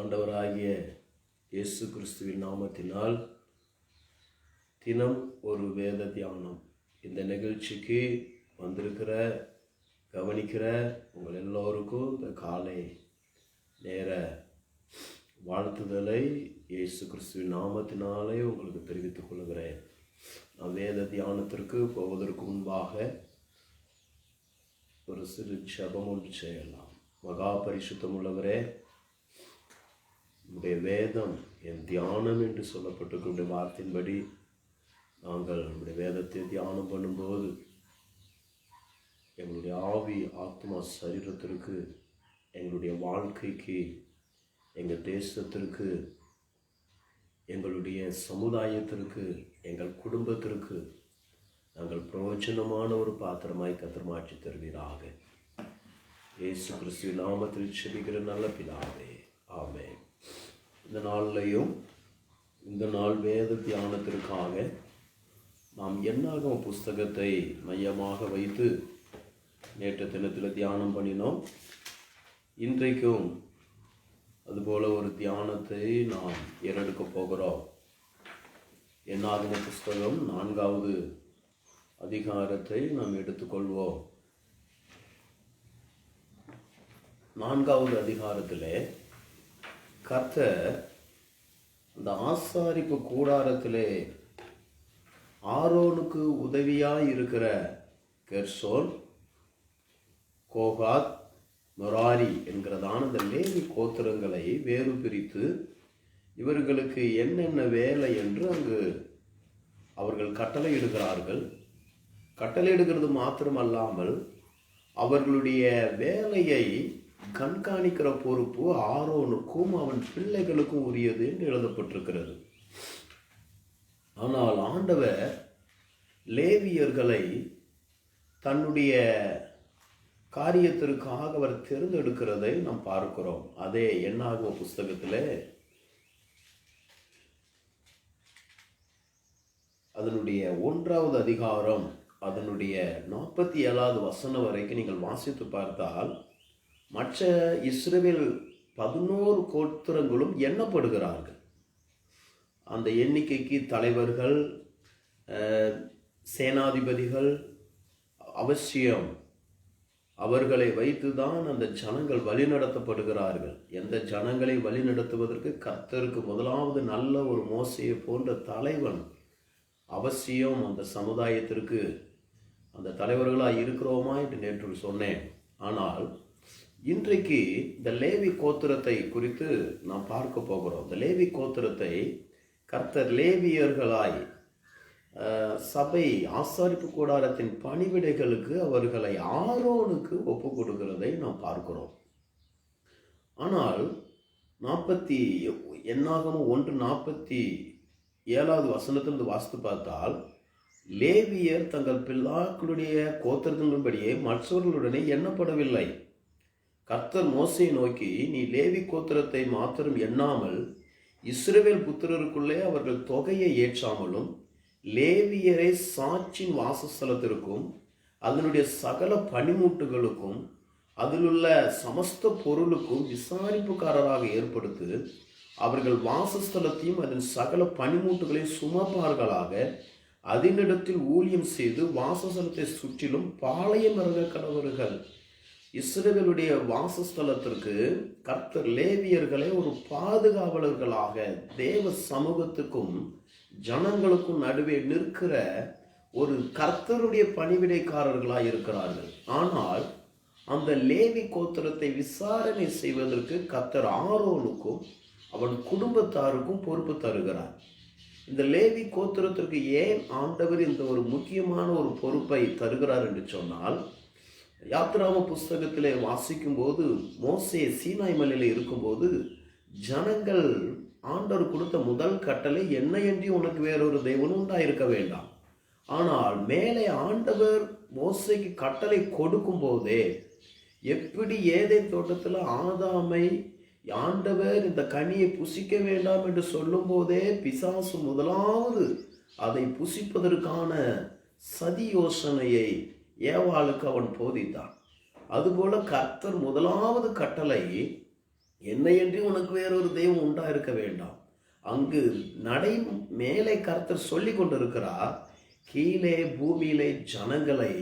ஆண்டவராகிய இயேசு கிறிஸ்துவின் நாமத்தினால் தினம் ஒரு வேத தியானம் இந்த நிகழ்ச்சிக்கு வந்திருக்கிற கவனிக்கிற உங்கள் எல்லோருக்கும் இந்த காலை நேர வாழ்த்துதலை இயேசு கிறிஸ்துவின் நாமத்தினாலே உங்களுக்கு தெரிவித்துக் கொள்கிறேன். நான் வேத தியானத்திற்கு போவதற்கு முன்பாக ஒரு சிறு ஜெபம் ஒன்று செய்யலாம். மகா பரிசுத்தம் உள்ளவரே, உடைய வேதம் என் தியானம் என்று சொல்லப்பட்டிருக்கிற வார்த்தையின்படி நாங்கள் நம்முடைய வேதத்தை தியானம் பண்ணும்போது எங்களுடைய ஆவி ஆத்மா சரீரத்திற்கு, எங்களுடைய வாழ்க்கைக்கு, எங்கள் தேசத்திற்கு, எங்களுடைய சமுதாயத்திற்கு, எங்கள் குடும்பத்திற்கு நாங்கள் பிரயோஜனமான ஒரு பாத்திரமாய் கர்த்தர் தருவீராக. இயேசு கிறிஸ்துவின் நாமத்தில் செபிக்கிற நல்ல பிதாவே, ஆமென். இந்த நாள்லையும் இந்த நாள் வேத தியானத்திற்காக நாம் என்னாகம புஸ்தகத்தை மையமாக வைத்து நேற்று தினத்தில் தியானம் பண்ணினோம். இன்றைக்கும் அதுபோல ஒரு தியானத்தை நாம் ஏறெடுக்க போகிறோம். என்னாகம புஸ்தகம் 4வது அதிகாரத்தை நாம் எடுத்துக்கொள்வோம். 4வது அதிகாரத்திலே கர்த்தர் அந்த ஆசாரிப்பு கூடாரத்திலே ஆரோனுக்கு உதவியாய் இருக்கிற கெர்சோன், கோகாத், மெராரி என்கிறதான அந்த லேவி கோத்திரங்களை வேறு பிரித்து இவர்களுக்கு என்னென்ன வேலை என்று அங்கு அவர்கள் கட்டளையிடுகிறார்கள். கட்டளையிடுகிறது மாத்திரமல்லாமல் அவர்களுடைய வேலையை கண்காணிக்கிற பொறுப்பு ஆரோனுக்கும் அவன் பிள்ளைகளுக்கும் உரியது என்று எழுதப்பட்டிருக்கிறது. ஆனால் ஆண்டவர் லேவியர்களை தன்னுடைய காரியத்திற்காக அவர் தேர்ந்தெடுக்கிறதை நாம் பார்க்கிறோம். அதே என்னாகம புஸ்தகத்திலே அதனுடைய 1வது அதிகாரம் அதனுடைய 47வது வசனம் வரைக்கும் நீங்கள் வாசித்து பார்த்தால் மற்ற இஸ்ரவேல் 11 கோத்திரங்களும் எண்ணப்படுகிறார்கள். அந்த எண்ணிக்கைக்கு தலைவர்கள், சேனாதிபதிகள் அவசியம். அவர்களை வைத்துதான் அந்த ஜனங்கள் வழிநடத்தப்படுகிறார்கள். எந்த ஜனங்களை வழிநடத்துவதற்கு கர்த்தருக்கு முதலாவது நல்ல ஒரு மோசேயை போன்ற தலைவன் அவசியம். அந்த சமுதாயத்திற்கு அந்த தலைவர்களாக இருக்கிறோமா என்று நேற்று சொன்னேன். ஆனால் இன்றைக்கு இந்த லேவி கோத்திரத்தை குறித்து நாம் பார்க்க போகிறோம். இந்த லேவி கோத்திரத்தை கர்த்தர் லேவியர்களாய் சபை ஆசாரிப்பு கூடாரத்தின் பணிவிடைகளுக்கு அவர்களை ஆரோனுக்கு ஒப்பு கொடுக்கிறதை நாம் பார்க்கிறோம். ஆனால் என்னாகமம் 1:47வது வசனத்திலிருந்து வாசித்து பார்த்தால் லேவியர் தங்கள் பிள்ளைகளுடைய கோத்திரத்தின்படியே மற்றவர்களுடனே எண்ணப்படவில்லை. கர்த்தர் மோசேயை நோக்கி, நீ லேவி கோத்திரத்தை மாத்திரம் எண்ணாமல் இஸ்ரவேல் புத்திரருக்குள்ளே அவர்கள் தொகையை ஏற்றாமலும் லேவியரை சாட்சியின் வாசஸ்தலத்திற்கும் அதனுடைய சகல பணிமூட்டுகளுக்கும் அதிலுள்ள சமஸ்த பொருளுக்கும் விசாரிப்புக்காரராக ஏற்படுத்து அவர்கள் வாசஸ்தலத்தையும் அதன் சகல பணிமூட்டுகளையும் சுமப்பார்களாக அதனிடத்தில் ஊழியம் செய்து வாசஸ்தலத்தை சுற்றிலும் பாளையம் இறங்க கடவர்கள். இஸ்ரவேலுடைய வாசஸ்தலத்திற்கு கர்த்தர் லேவியர்களை ஒரு பாதுகாவலர்களாக தேவ சமூகத்துக்கும் ஜனங்களுக்கும் நடுவே நிற்கிற ஒரு கர்த்தருடைய பணிவிடைக்காரர்களாக இருக்கிறார்கள். ஆனால் அந்த லேவி கோத்திரத்தை விசாரணை செய்வதற்கு கர்த்தர் ஆரோனுக்கும் அவன் குடும்பத்தாருக்கும் பொறுப்பு தருகிறார். இந்த லேவி கோத்திரத்திற்கு ஏன் ஆண்டவர் இந்த ஒரு முக்கியமான ஒரு பொறுப்பை தருகிறார் என்று சொன்னால், யாத்திராம புஸ்தகத்திலே வாசிக்கும் போது மோசே சீனாய் மலையில இருக்கும்போது ஜனங்கள் ஆண்டவர் கொடுத்த முதல் கட்டளை, என்னையன்றி உனக்கு வேறொரு தெய்வம் உண்டாயிருக்க வேண்டாம். ஆனால் மேலே ஆண்டவர் மோசேக்கு கட்டளை கொடுக்கும் போதே எப்படி ஏதேன் தோட்டத்தில் ஆதாமை ஆண்டவர் இந்த கனியை புசிக்க வேண்டாம் என்று சொல்லும் போதே பிசாசு முதலாவது அதை புசிப்பதற்கான சதி யோசனையை ஏவாளுக்கு அவன் போதித்தான். அதுபோல கர்த்தர் முதலாவது கட்டளை என்னையன்றி உனக்கு வேறொரு தெய்வம் உண்டா இருக்க வேண்டாம். அங்கு நடை மேலே கர்த்தர் சொல்லி கொண்டிருக்கிறார், கீழே பூமியிலே ஜனங்களை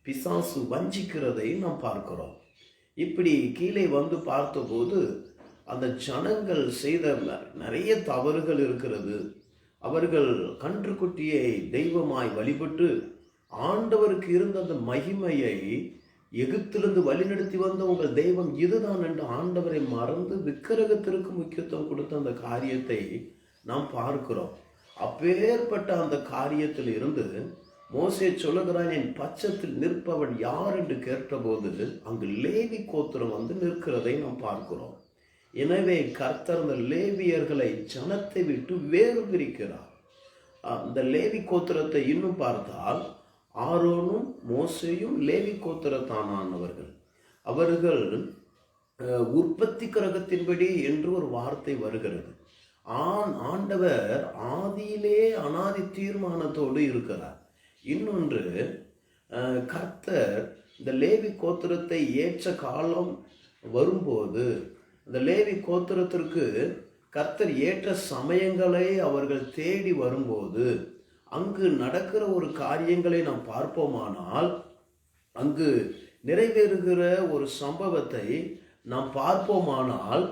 பிசாசு வஞ்சிக்கிறதை நாம் பார்க்கிறோம். இப்படி கீழே வந்து பார்த்தபோது அந்த ஜனங்கள் செய்த நிறைய தவறுகள் இருக்கிறது. அவர்கள் கன்றுக்குட்டியை தெய்வமாய் வழிபட்டு ஆண்டவருக்கு இருந்த அந்த மகிமையை, எகிப்திலிருந்து வழிநடத்தி வந்த உங்கள் தெய்வம் இதுதான் என்று ஆண்டவரை மறந்து விக்கிரகத்திற்கு முக்கியத்துவம் கொடுத்த அந்த காரியத்தை நாம் பார்க்கிறோம். அப்பேற்பட்ட அந்த காரியத்தில் இருந்து மோசே சொல்லுகிறான், என் பட்சத்தில் நிற்பவன் யார் என்று கேட்டபோது அங்கு லேவி கோத்திரம் வந்து நிற்கிறதை நாம் பார்க்கிறோம். எனவே கர்த்தர் அந்த லேவியர்களை ஜனத்தை விட்டு வேறு பிரிக்கிறார். அந்த லேவி கோத்திரத்தை இன்னும் பார்த்தால் ஆரோனும் மோசேயும் லேவி கோத்திரத்தானவர்கள். அவர்கள் உற்பத்தி கிரகத்தின்படி என்று ஒரு வார்த்தை வருகிறது. ஆண்டவர் ஆதியிலே அனாதி தீர்மானத்தோடு இருக்கிறார். இன்னொன்று, கர்த்தர் இந்த லேவி கோத்திரத்தை ஏற்ற காலம் வரும்போது இந்த லேவி கோத்திரத்திற்கு கர்த்தர் ஏற்ற சமயங்களை அவர்கள் தேடி வரும்போது அங்கு நடக்கிற ஒரு காரியங்களை நாம் பார்ப்போமானால், அங்கு நிறைவேறுகிற ஒரு சம்பவத்தை நாம் பார்ப்போமானால்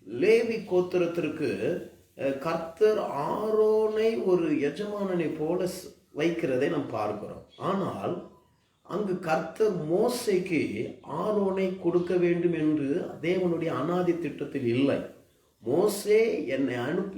லேவி கோத்திரத்திற்கு கர்த்தர் ஆரோனை ஒரு எஜமானனை போல வைக்கிறதை நாம் பார்க்கிறோம். ஆனால் அங்கு கர்த்தர் மோசேக்கு ஆரோனை கொடுக்க வேண்டும் என்று தேவனுடைய அநாதி திட்டத்தில் இல்லை. மோசே என்னை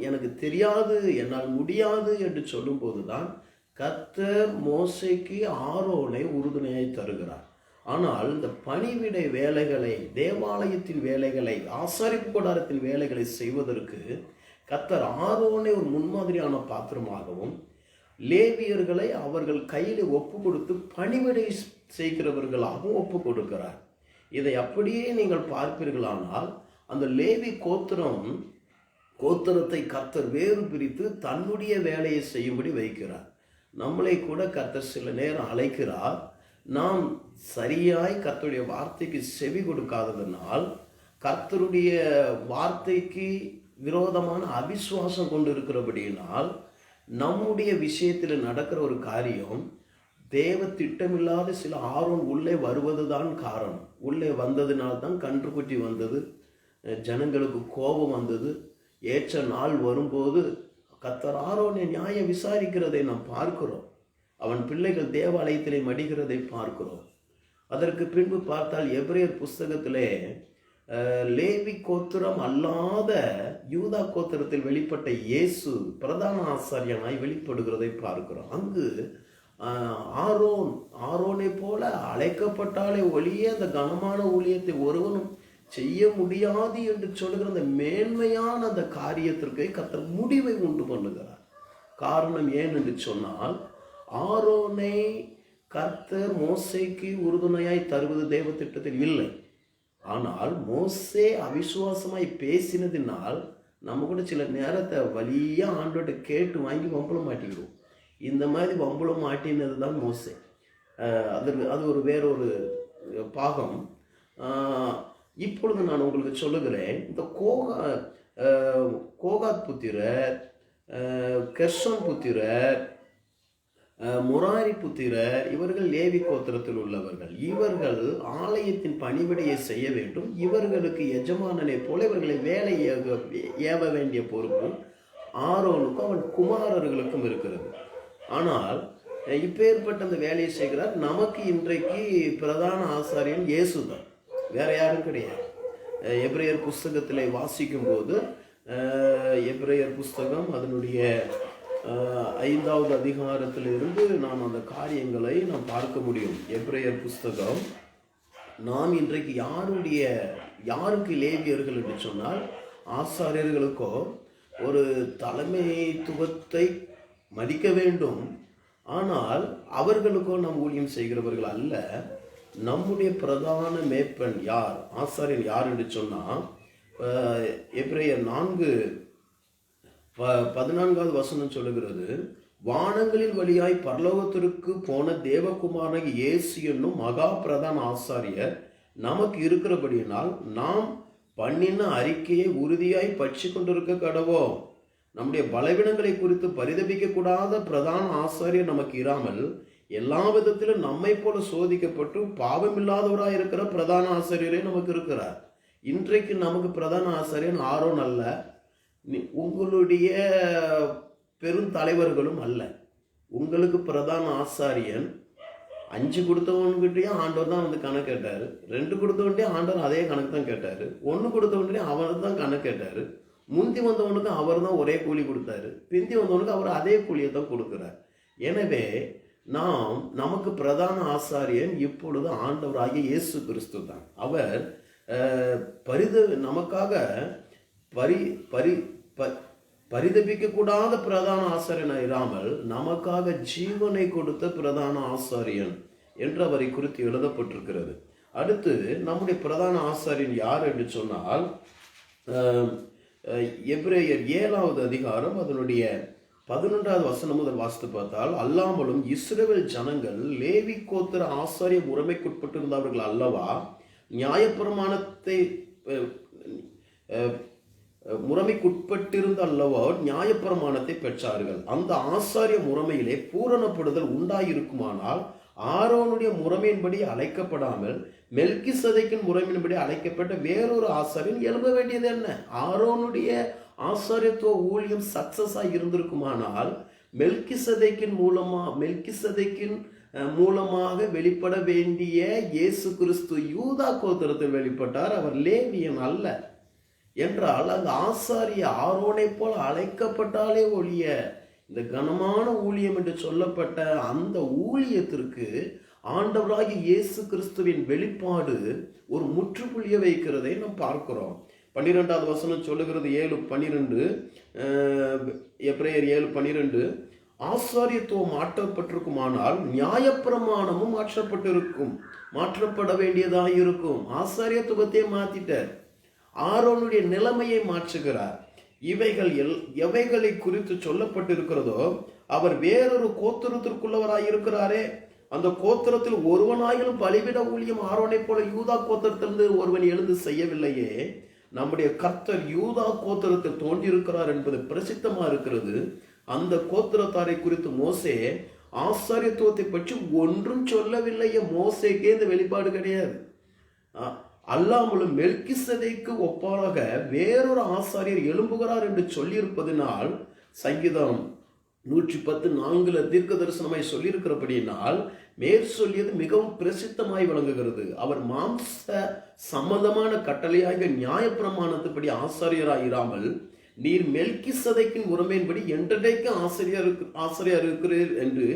எனக்கு தெரியாது, என்னால் முடியாது என்று சொல்லும் போதுதான் கர்த்தர் மோசேக்கு ஆரோனை உறுதுணையை தருகிறார். ஆனால் இந்த பணிவிடை வேலைகளை, தேவாலயத்தின் வேலைகளை, ஆசாரிப்பு கூடாரத்தின் வேலைகளை செய்வதற்கு கர்த்தர் ஆரோனை ஒரு முன்மாதிரியான பாத்திரமாகவும் லேவியர்களை அவர்கள் கையில் ஒப்பு கொடுத்து பணிவிடை செய்கிறவர்களாகவும் ஒப்பு கொடுக்கிறார். இதை அப்படியே நீங்கள் பார்ப்பீர்களானால் அந்த லேவி கோத்திரத்தை கர்த்தர் வேறு பிரித்து தன்னுடைய வேலையை செய்யும்படி வைக்கிறார். நம்மளை கூட கர்த்தர் சில நேரம் அழைக்கிறார். நாம் சரியாய் கர்த்தருடைய வார்த்தைக்கு செவி கொடுக்காததனால், கர்த்தருடைய வார்த்தைக்கு விரோதமான அவிசுவாசம் கொண்டு இருக்கிறபடியினால் நம்முடைய விஷயத்தில் நடக்கிற ஒரு காரியம், தேவ திட்டமில்லாத சில ஆரோன் உள்ளே வருவதுதான் காரணம். உள்ளே வந்ததினால்தான் கன்றுக்குட்டி வந்தது, ஜனங்களுக்கு கோபம் வந்தது. ஏற்ற நாள் வரும்போது கர்த்தர் ஆரோனை நியாயம் விசாரிக்கிறதை நாம் பார்க்கிறோம். அவன் பிள்ளைகள் தேவாலயத்திலே மடிகிறதை பார்க்கிறோம். அதற்கு பின்பு பார்த்தால் எபிரேயர் புஸ்தகத்திலே லேவி கோத்திரம் அல்லாத யூதா கோத்திரத்தில் வெளிப்பட்ட இயேசு பிரதான ஆசாரியனாய் வெளிப்படுகிறதை பார்க்கிறோம். அங்கு ஆரோனை போல அழைக்கப்பட்டாலே ஒழிய அந்த கனமான ஊழியத்தை ஒருவனும் செய்ய முடியாது என்று சொல்லுகிற அந்த மேன்மையான அந்த காரியத்திற்கு கர்த்தர் முடிவை உண்டு பண்ணுகிறார். காரணம் ஏன் என்று சொன்னால், ஆரோனை கர்த்தர் மோசேக்கு உறுதுணையாய் தருவது தேவ திட்டத்தில் இல்லை. ஆனால் மோசே அவிசுவாசமாய் பேசினதினால் நம்ம கூட சில நேரத்தை வழியா ஆண்டோட கேட்டு வாங்கி வம்பளம் மாட்டிக்கிறோம். இந்த மாதிரி வம்பளம் மாட்டினது தான் மோசே. அது ஒரு வேறொரு பாகம். இப்பொழுது நான் உங்களுக்கு சொல்லுகிறேன், இந்த கோகாத் புத்திரர், கெர்சோன் புத்திரர், முராரி புத்திரர், இவர்கள் லேவி கோத்திரத்தில் உள்ளவர்கள். இவர்கள் ஆலயத்தின் பணிவிடையை செய்ய வேண்டும். இவர்களுக்கு எஜமானனை போல இவர்களை வேலை ஏவ வேண்டிய பொறுப்பு ஆரோனுக்கும் அவன் குமாரர்களுக்கும் இருக்கிறது. ஆனால் இப்பேற்பட்ட அந்த வேலையை செய்கிறார். நமக்கு இன்றைக்கு பிரதான ஆசாரியன் இயேசு தான், வேற யாரும் கிடையாது. எபிரேயர் புஸ்தகத்தில் வாசிக்கும் போது, எபிரேயர் புஸ்தகம் அதனுடைய 5வது அதிகாரத்திலிருந்து நாம் அந்த காரியங்களை நாம் பார்க்க முடியும். எபிரேயர் புஸ்தகம், நாம் இன்றைக்கு யாருக்கு லேவியர்கள் என்று சொன்னால், ஆசாரியர்களுக்கோ ஒரு தலைமைத்துவத்தை மதிக்க வேண்டும். ஆனால் அவர்களுக்கோ நாம் ஊழியம் செய்கிறவர்கள் அல்ல. நம்முடைய பிரதான மேய்ப்பன் யார், ஆசாரியன் யார் என்று சொன்னால், எபிரேயர் 4:14 சொல்லுகிறது, வானங்களின் வழியாய் பரலோகத்திற்கு போன தேவகுமாரனாகிய இயேசு என்னும் மகா பிரதான ஆசாரியர் நமக்கு இருக்கிறபடியினால் நாம் பண்ணின அறிக்கையை உறுதியாய் பற்றி கொண்டிருக்க கடவோம். நம்முடைய பலவீனங்களை குறித்து பரிதபிக்க கூடாத பிரதான ஆசாரியர் நமக்கு இராமல் எல்லா விதத்திலும் நம்மை போல சோதிக்கப்பட்டு பாவமில்லாதவராய் இருக்கிற பிரதான ஆசாரியரே நமக்கு இருக்கிறார். இன்றைக்கு நமக்கு பிரதான ஆசாரியன் ஆரோன் அல்ல, உங்களுடைய பெருந்தலைவர்களும் அல்ல. உங்களுக்கு பிரதான ஆசாரியன் 5 கொடுத்தவன்கிட்டயும் ஆண்டவர் தான் வந்து கணக்கு கேட்டார், 2 கொடுத்தவன்கிட்டயும் ஆண்டவர் அதே கணக்கு தான் கேட்டார், 1 கொடுத்தவன்கிட்டயும் அவர் தான் கணக்கு கேட்டார், முந்தி வந்தவனுக்கு அவர் தான் ஒரே கூலி கொடுத்தாரு, பிந்தி வந்தவனுக்கு அவர் அதே கூலியை தான் கொடுக்கிறார். எனவே நமக்கு பிரதான ஆசாரியன் இப்பொழுது ஆண்டவராகிய இயேசு கிறிஸ்து தான். அவர் நமக்காக பரிதபிக்க கூடாத பிரதான ஆசாரியன் இராமல் நமக்காக ஜீவனை கொடுத்த பிரதான ஆசாரியன் என்று அவரை குறித்து எழுதப்பட்டிருக்கிறது. அடுத்து நம்முடைய பிரதான ஆசாரியன் யார் என்று சொன்னால், எபிரேயர் 7வது அதிகாரம் அதனுடைய 11வது வசனம் முதல் வாசித்து பார்த்தால், அல்லாமலும் இஸ்ரவேல் ஜனங்கள் லேவி கோத்திர ஆசாரிய முறைமைக்குட்பட்டிருந்தவர்கள் அல்லவா, நியாயப்பிரமாணத்தை முறைமைக்குட்பட்டிருந்த அல்லவா நியாயப்பிரமாணத்தை பெற்றார்கள். அந்த ஆசாரிய முறைமையிலே பூரணப்படுதல் உண்டாயிருக்குமானால் ஆரோனுடைய முறைமையின்படி அழைக்கப்படாமல் மெல்கிசதேக்கின் முறைமையின்படி அழைக்கப்பட்ட வேறொரு ஆசாரியன் எழும்ப வேண்டியது என்ன? ஆரோனுடைய ஆசாரியத்துவ ஊழியம் சக்சஸ் ஆகி இருந்திருக்குமானால் மெல்கிசதேக்கின் மூலமாக வெளிப்பட வேண்டிய இயேசு கிறிஸ்து யூதா கோத்திரத்தில் வெளிப்பட்டார், அவர் லேவியன் அல்ல என்றால் அந்த ஆசாரிய ஆரோனை போல அழைக்கப்பட்டாலே ஒழிய இந்த கனமான ஊழியம் என்று சொல்லப்பட்ட அந்த ஊழியத்திற்கு ஆண்டவராகிய இயேசு கிறிஸ்துவின் வெளிப்பாடு ஒரு முற்றுப்புள்ளியை வைக்கிறதை நாம் பார்க்கிறோம். 12வது வசனம் சொல்லுகிறது 7:12, எபிரேயர் 7:12, ஆசாரியத்துவம் மாற்றப்பட்டிருக்குமானால் நியாயப்பிரமாணமும் மாற்றப்பட வேண்டியதாயிருக்கும். ஆசாரியத்துவத்தை மாத்திட்டார், ஆரோனுடைய நிலைமையை மாற்றுகிறார். எவைகளை குறித்து சொல்லப்பட்டிருக்கிறதோ அவர் வேறொரு கோத்திரத்திற்குள்ளவராய் இருக்கிறாரே, அந்த கோத்திரத்தில் ஒருவனாயிலும் பலிபீட ஊழியம் ஆரோனை போல யூதா கோத்திரத்திலிருந்து ஒருவன் எழுந்து செய்யவில்லையே. நம்முடைய கர்த்தர் யூதா கோத்திரத்தில் தோன்றியிருக்கிறார் என்பது பிரசித்தமா இருக்கிறது. அந்த கோத்திரத்தாரை குறித்து மோசே ஆசாரியத்துவத்தை பற்றி ஒன்றும் சொல்லவில்லையே. மோசேக்கே இந்த வெளிப்பாடு கிடையாது. அல்லாமலும் மெல்கிசதேக்கு ஒப்பாக வேறொரு ஆசாரியர் எழும்புகிறார் என்று சொல்லியிருப்பதனால், சங்கீதம் 110:4 தீர்க்க தரிசனமாய் சொல்லியிருக்கிறபடியினால் மேற் சொல்லியது மிகவும் பிரசித்தமாய் விளங்குகிறது. அவர் மாம்ச சம்பந்தமான கட்டளையாக நியாயப்பிரமாணத்துப்படி ஆசாரியராயிராமல் நீர் மெல்கிசதேக்கின் முறைமையின்படி என்றைக்கு ஆசிரியர் இருக்கிறீர் என்று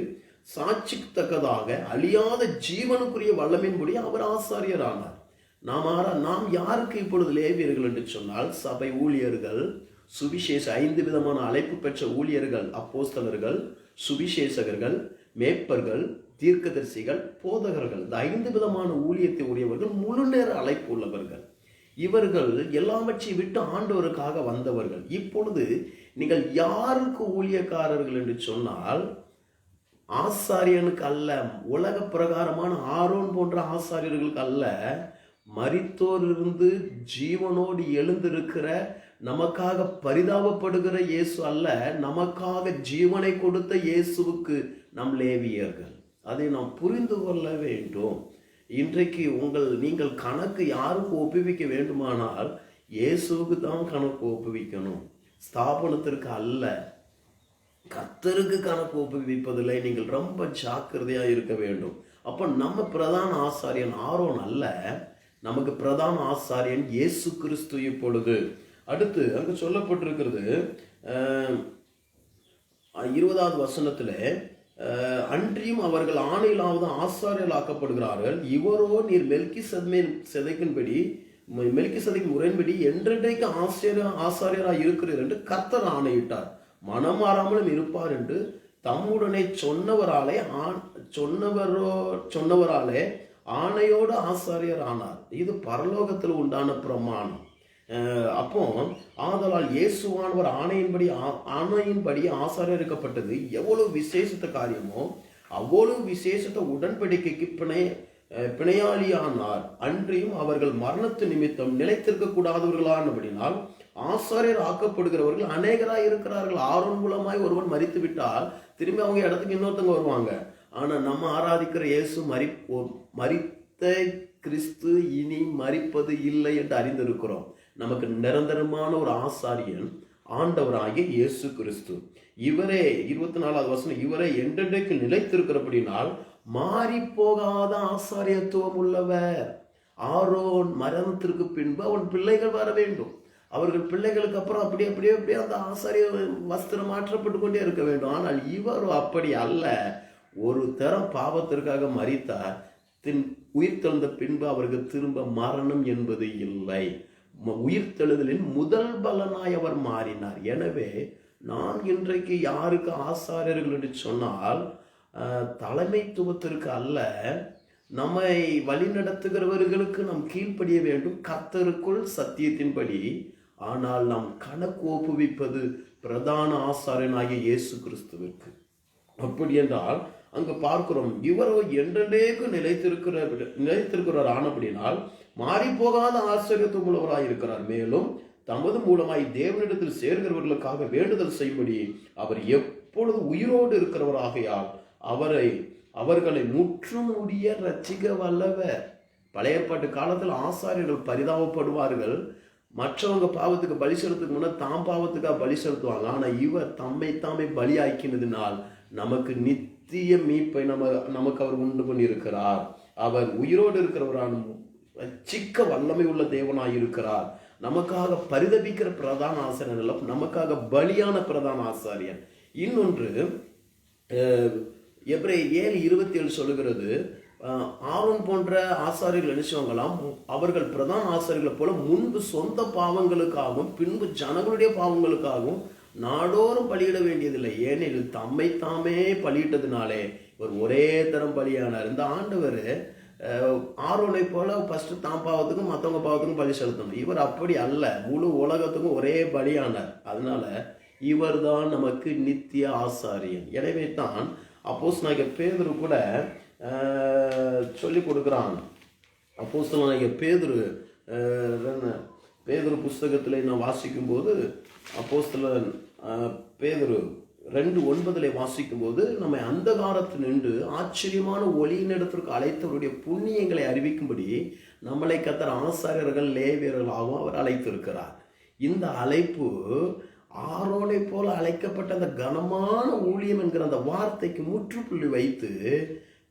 சாட்சித்தக்கதாக அழியாத ஜீவனுக்குரிய வல்லமையின்படி அவர் ஆசாரியரானார். நாம் யாருக்கு இப்பொழுது லேவியர்கள் என்று சொன்னால், சபை ஊழியர்கள், சுவிசேஷ 5 விதமான அழைப்பு பெற்ற ஊழியர்கள், அப்போஸ்தலர்கள், சுவிசேஷகர்கள், மேய்ப்பர்கள், தீர்க்கதரிசிகள், போதகர்கள், இந்த 5 விதமான ஊழியத்தை உடையவர்கள், முழு நேர அழைப்பு உள்ளவர்கள். இவர்கள் எல்லாவற்றை விட்டு ஆண்டவருக்காக வந்தவர்கள். இப்பொழுது நீங்கள் யாருக்கு ஊழியக்காரர்கள் என்று சொன்னால், ஆசாரியனுக்கு அல்ல, உலக பிரகாரமான ஆரோன் போன்ற ஆசாரியர்களுக்கு அல்ல, மரித்தோரிலிருந்து ஜீவனோடு எழுந்திருக்கிற நமக்காக பரிதாபப்படுகிற இயேசு அல்ல, நமக்காக ஜீவனை கொடுத்த இயேசுவுக்கு நம் லேவியர்கள். அதை நாம் புரிந்து கொள்ள வேண்டும். இன்றைக்கு நீங்கள் கணக்கு யாருக்கு ஒப்புவிக்க வேண்டுமானால் இயேசுவுக்கு தான் கணக்கு ஒப்புவிக்கணும், ஸ்தாபனத்திற்கு அல்ல. கர்த்தருக்கு கணக்கு ஒப்புவிப்பதில்லை. நீங்கள் ரொம்ப ஜாக்கிரதையா இருக்க வேண்டும். அப்ப நம்ம பிரதான ஆசாரியன் ஆரோன் அல்ல, நமக்கு பிரதான ஆசாரியன் இயேசு கிறிஸ்து. இப்பொழுது அடுத்து அங்கு சொல்லப்பட்டிருக்கிறது 20வது வசனத்துல, அன்றியும் அவர்கள் ஆணையிலாவது ஆசாரியர்கள் ஆக்கப்படுகிறார்கள், இவரோ நீர் மெல்கிசதேக்கின் முறையின்படி என்றென்றைக்கு ஆசாரியராய் இருக்கிறீர் என்று கர்த்தர் ஆணையிட்டார், மனம் மாறாமலும் இருப்பார் என்று தம்முடனே சொன்னவராலே ஆணையோடு ஆசாரியர் ஆனார். இது பரலோகத்தில் உண்டான பிரமாணம். அப்போ ஆதலால் இயேசுவானவர் ஆணையின்படி ஆசாரியருக்கப்பட்டது எவ்வளவு விசேஷத்த காரியமோ அவ்வளவு விசேஷத்த உடன்படிக்கைக்கு பிணையாளியானார். அன்றியும் அவர்கள் மரணத்து நிமித்தம் நிலைத்திருக்க கூடாதவர்களானபடினால் ஆசாரியர் ஆக்கப்படுகிறவர்கள் அநேகராய் இருக்கிறார்கள். ஆரோன் மூலமாய் ஒருவன் மரித்து விட்டால் திரும்பி அவங்க இடத்துக்கு இன்னொருத்தவங்க வருவாங்க. ஆனா நம்ம ஆராதிக்கிற இயேசு மரித்த கிறிஸ்து இனி மரிப்பது இல்லை என்று அறிந்திருக்கிறோம். நமக்கு நிரந்தரமான ஒரு ஆசாரியன் ஆண்டவராகிய இயேசு கிறிஸ்து. இவரே 24வது வசனம், இவரே என்றென்றைக்கு நிலைத்திருக்கிறபடினால் மாறி போகாத ஆசாரியத்துவம் உள்ளவர். ஆரோன் மரணத்திற்கு பின்பு அவன் பிள்ளைகள் வர வேண்டும். அவர்கள் பிள்ளைகளுக்கு அப்புறம் அப்படியே அந்த ஆசாரிய வஸ்திரம் மாற்றப்பட்டு கொண்டே இருக்க வேண்டும். ஆனால் இவர் அப்படி அல்ல. ஒரு தரம் பாவத்திற்காக மரித்தார். உயிர்த்தெழுந்த பின்பு அவருக்கு திரும்ப மரணம் என்பது இல்லை. உயிர்த்தெழுதலின் முதல் பலனாய் அவர் மாறினார். எனவே நாம் இன்றைக்கு யாருக்கு ஆசாரியர்கள் என்று சொன்னால் தலைமைத்துவத்திற்கு அல்ல, நம்மை வழிநடத்துகிறவர்களுக்கு நாம் கீழ்ப்படிய வேண்டும் கர்த்தருக்குள் சத்தியத்தின்படி. ஆனால் நாம் கணக்கு ஒப்புவிப்பது பிரதான ஆசாரியனாகிய இயேசு கிறிஸ்துவிற்கு. அப்படி என்றால் அங்கு பார்க்கிறோம், இவரோ என்றென்றைக்கு நிலைத்திருக்கிறார் ஆனபடினால் மாறி போகாத ஆச்சரியத்துவம் உள்ளவராய் இருக்கிறார். மேலும் தமது மூலமாய் தேவனிடத்தில் சேர்கிறவர்களுக்காக வேண்டுதல் செய்யும்படி அவர் எப்பொழுது உயிரோடு இருக்கிறவராகையால் அவர்களை முற்றும் முடிய ரட்சிக்க வல்லவர். பழைய ஏற்பாட்டு காலத்தில் ஆசாரியர்கள் பரிதாபப்படுவார்கள். மற்றவங்க பாவத்துக்கு பலி செலுத்துக்கு முன்ன தாம் பாவத்துக்காக பலி செலுத்துவாங்க. ஆனா இவர் தாமே பலியாக்கினதினால் நமக்கு நித்திய மீட்பை நமக்கு அவர் உண்டு பண்ணி இருக்கிறார். அவர் உயிரோடு இருக்கிறவரான ரட்சிக்க வல்லமை உள்ள தேவனாய் இருக்கிறார். நமக்காக பரிதபிக்கிற பிரதான ஆசாரியன் அல்ல, நமக்காக பலியான பிரதான ஆசாரியன். இன்னொன்று எபிரேயர் 7:27 சொல்லுகிறது, ஆரோன் போன்ற ஆசாரியர்கள் நினைச்சவங்களாம் அவர்கள் பிரதான ஆசாரியர்களை போல முன்பு சொந்த பாவங்களுக்காகவும் பின்பு ஜனங்களுடைய பாவங்களுக்காகவும் நாடோறும் பலியிட வேண்டியதில்லை. ஏனெனில் தாமே பலியிட்டதுனாலே இவர் ஒரே தரம் பலியானார். இந்த ஆண்டவர் ஆரோனை போல ஃபர்ஸ்ட் தாம் பாவத்துக்கும் மற்றவங்க பாவத்துக்கும் பலி செலுத்தணும். இவர் அப்படி அல்ல, முழு உலகத்துக்கும் ஒரே பலியானார். அதனால இவர் தான் நமக்கு நித்திய ஆசாரியன். எனவே தான் அப்போஸ்தலனாகிய பேதுரு கூட சொல்லி கொடுக்குறான். அப்போஸ்தலனாகிய பேதுரு புஸ்தகத்தில் நான் வாசிக்கும் போது அப்போஸ்தலன் பேதுரு 2:9 வாசிக்கும் போது நம்மை அந்தகாரத்தில் நின்று ஆச்சரியமான ஒளியினிடத்திற்கு அழைத்தவருடைய புண்ணியங்களை அறிவிக்கும்படி நம்மளை கர்த்தர் ஆசாரியர்கள் லேவியர்களாகவும் அவர் அழைத்திருக்கிறார். இந்த அழைப்பு ஆரோனை போல அழைக்கப்பட்ட அந்த கனமான ஊழியம் என்கிற அந்த வார்த்தைக்கு முற்றுப்புள்ளி வைத்து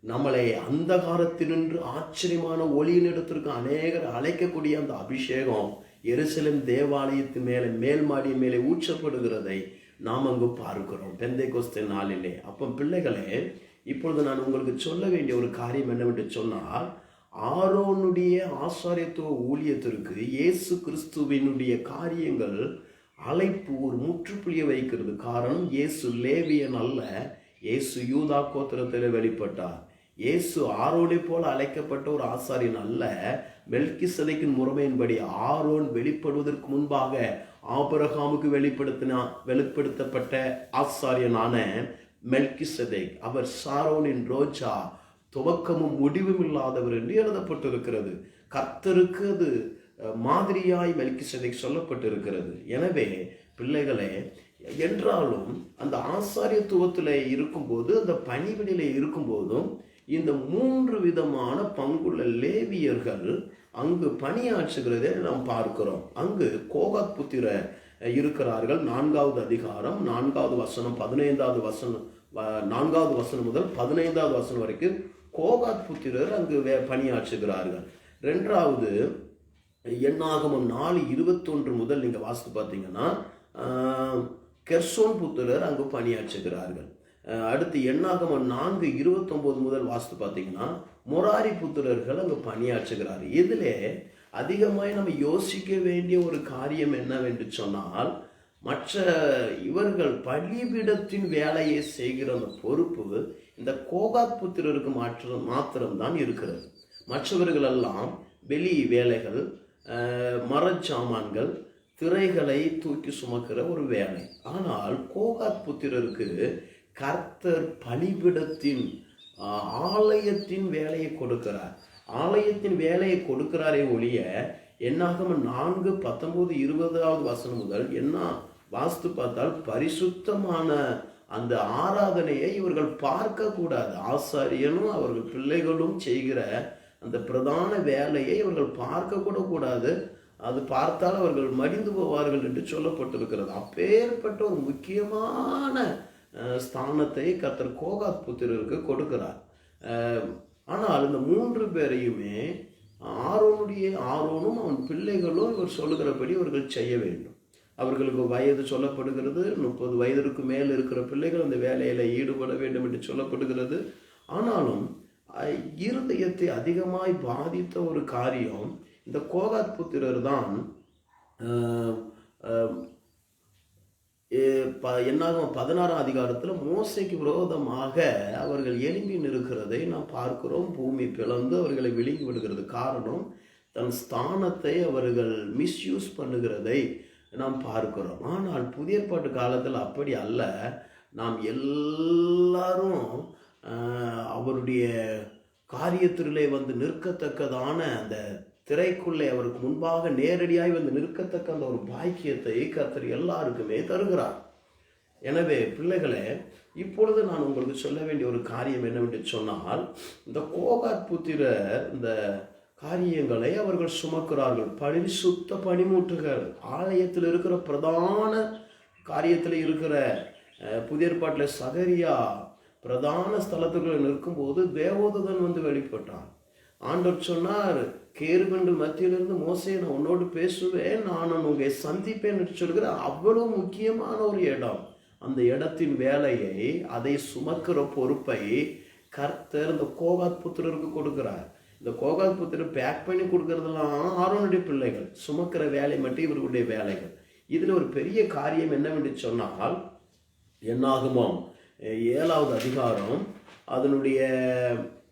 நம்மளை அந்தகாரத்தினின்று ஆச்சரியமான ஒளியினிடத்திற்கு அநேகர் அழைக்கக்கூடிய அந்த அபிஷேகம் எருசலேம் தேவாலயத்தின் மேல் மாடியின் மேலே ஊற்றப்படுகிறதை நாம் அங்கு பார்க்கிறோம் பெந்தைக்கோஸ்தே நாளிலே. அப்போ பிள்ளைகளே, இப்பொழுது நான் உங்களுக்கு சொல்ல வேண்டிய ஒரு காரியம் என்னவென்று சொன்னால், ஆரோனுடைய ஆசாரியத்துவ ஊழியத்திற்கு இயேசு கிறிஸ்துவினுடைய காரியங்கள் அழைப்பு ஒரு முற்றுப்புள்ளியை வைக்கிறது. காரணம், இயேசு லேவியன் அல்ல, இயேசு யூதா கோத்திரத்தில் வெளிப்பட்டார். இயேசு ஆரோனை போல அழைக்கப்பட்ட ஒரு ஆசாரியன் அல்ல. மெல்கிசேதேக்கின் முறைமையின்படி ஆரோன் வெளிப்படுவதற்கு முன்பாக ஆபிரகாமுக்கு வெளிப்படுத்தப்பட்ட ஆசாரியனான மெல்கிசேதேக், அவர் சாரோனின் ரோஜா, துவக்கமும் முடிவும் இல்லாதவர் என்று எழுதப்பட்டிருக்கிறது. கர்த்தருக்கு அது மாதிரியாய் மெல்கிசேதேக் சொல்லப்பட்டிருக்கிறது. எனவே பிள்ளைகளே, என்றாலும் அந்த ஆசாரியத்துவத்தில் இருக்கும்போது, அந்த பணிவிடையில் இருக்கும்போதும் இந்த 3 விதமான பங்குள்ள லேவியர்கள் அங்கு பணியாற்றுகிறதை நாம் பார்க்கிறோம். அங்கு கோகாத் புத்திரர் இருக்கிறார்கள். 4வது அதிகாரம் 4வது வசனம் 15வது வசனம் 4வது வசனம் முதல் 15வது வசனம் வரைக்கும் கோகாத் புத்திரர் அங்கு பணியாற்றுகிறார்கள். 2வது எண்ணாகமம் 4:21 முதல் நீங்க வாசித்து பார்த்தீங்கன்னா கெர்சோன் புத்திரர் அங்கு பணியாற்றுகிறார்கள். அடுத்து எண்ணாகமம் 4:29 முதல் வாசித்து பார்த்தீங்கன்னா மொராரி புத்திரர்கள் அங்கு பணியாற்றுகிறார். இதிலே அதிகமாய் நம்ம யோசிக்க வேண்டிய ஒரு காரியம் என்னவென்று சொன்னால், மற்ற இவர்கள் பலிபீடத்தின் வேலையை செய்கிற அந்த பொறுப்பு இந்த கோகாத் புத்திரருக்கு மாத்திரம்தான் இருக்கிறது. மற்றவர்கள் எல்லாம் வெளி வேலைகள், மரச்சாமான்கள், திரைகளை தூக்கி சுமக்கிற ஒரு வேலை. ஆனால் கோகாத் புத்திரருக்கு கர்த்தர் பலிபீடத்தின் ஆலயத்தின் வேலையை கொடுக்கிறார். ஆலயத்தின் வேலையை கொடுக்கிறாரே ஒழிய, என்னாகமம் 4:19-20 வசனம் முதல் என்ன வாஸ்து பார்த்தால் பரிசுத்தமான அந்த ஆராதனையை இவர்கள் பார்க்க கூடாது. ஆசாரியனும் அவர்கள் பிள்ளைகளும் செய்கிற அந்த பிரதான வேலையை இவர்கள் பார்க்க கூட கூடாது. அது பார்த்தால் அவர்கள் மடிந்து போவார்கள் என்று சொல்லப்பட்டிருக்கிறது. அப்பேற்பட்ட ஒரு முக்கியமான ஸ்தானத்தை கர்த்தர் கோகாத் புத்திரருக்கு கொடுக்கிறார். ஆனால் இந்த 3 பேரையுமே ஆரோனும் அவன் பிள்ளைகளும் இவர் சொல்லுகிறபடி அவர்கள் செய்ய வேண்டும். அவர்களுக்கு வயது சொல்லப்படுகிறது. 30 வயதிற்கு மேல் இருக்கிற பிள்ளைகள் அந்த வேலையில் ஈடுபட வேண்டும் என்று சொல்லப்படுகிறது. ஆனாலும் இருதயத்தை அதிகமாய் பாதித்த ஒரு காரியம், இந்த கோகாத் புத்திரர் தான் என்னாகும் 16ஆம் அதிகாரத்தில் மோசைக்கு விரோதமாக அவர்கள் எழும்பி நிற்கிறதை நாம் பார்க்கிறோம். பூமி பிளந்து அவர்களை விழுங்கி விடுகிறது. காரணம், தன் ஸ்தானத்தை அவர்கள் மிஸ்யூஸ் பண்ணுகிறதை நாம் பார்க்கிறோம். ஆனால் புதிய ஏற்பாட்டு காலத்தில் அப்படி அல்ல. நாம் எல்லாரும் அவருடைய காரியத்திலே வந்து நிற்கத்தக்கதான அந்த திரைக்குள்ளே அவருக்கு முன்பாக நேரடியாய் வந்து நிற்கத்தக்க அந்த ஒரு பாக்கியத்தை கர்த்தர் எல்லாருக்குமே தருகிறார். எனவே பிள்ளைகளே, இப்பொழுது நான் உங்களுக்கு சொல்ல வேண்டிய ஒரு காரியம் என்னவென்று சொன்னால், இந்த கோகாத் புத்திரர் இந்த காரியங்களை அவர்கள் சுமக்கிறார்கள். பரிசுத்த பனிமூட்டுகள் ஆலயத்தில் இருக்கிற பிரதான காரியத்தில் இருக்கிற புதிய ஏற்பாட்டில் சகரியா பிரதான ஸ்தலத்துக்குள்ள நிற்கும்போது தேவதூதன் வந்து வெளிப்பட்டான். ஆண்டவர் சொன்னார், கேருபீன்கள் மத்தியிலிருந்து மோசே, நான் உன்னோடு பேசுவேன், நான் உங்களை சந்திப்பேன் என்று சொல்கிற அவ்வளவு முக்கியமான ஒரு இடம். அந்த இடத்தின் வேலையை, அதை சுமக்கிற பொறுப்பை கர்த்தர் இந்த கோகாத் புத்திரருக்கு கொடுக்கிறார். இந்த கோகாத் புத்திரர் பேக் பண்ணி கொடுக்கறதெல்லாம் ஆரோனுடைய பிள்ளைகள், சுமக்கிற வேலை மட்டும் இவர்களுடைய வேலைகள். இதில் ஒரு பெரிய காரியம் என்னவென்று சொன்னால், என்னாகுமோ 7வது அதிகாரம் அதனுடைய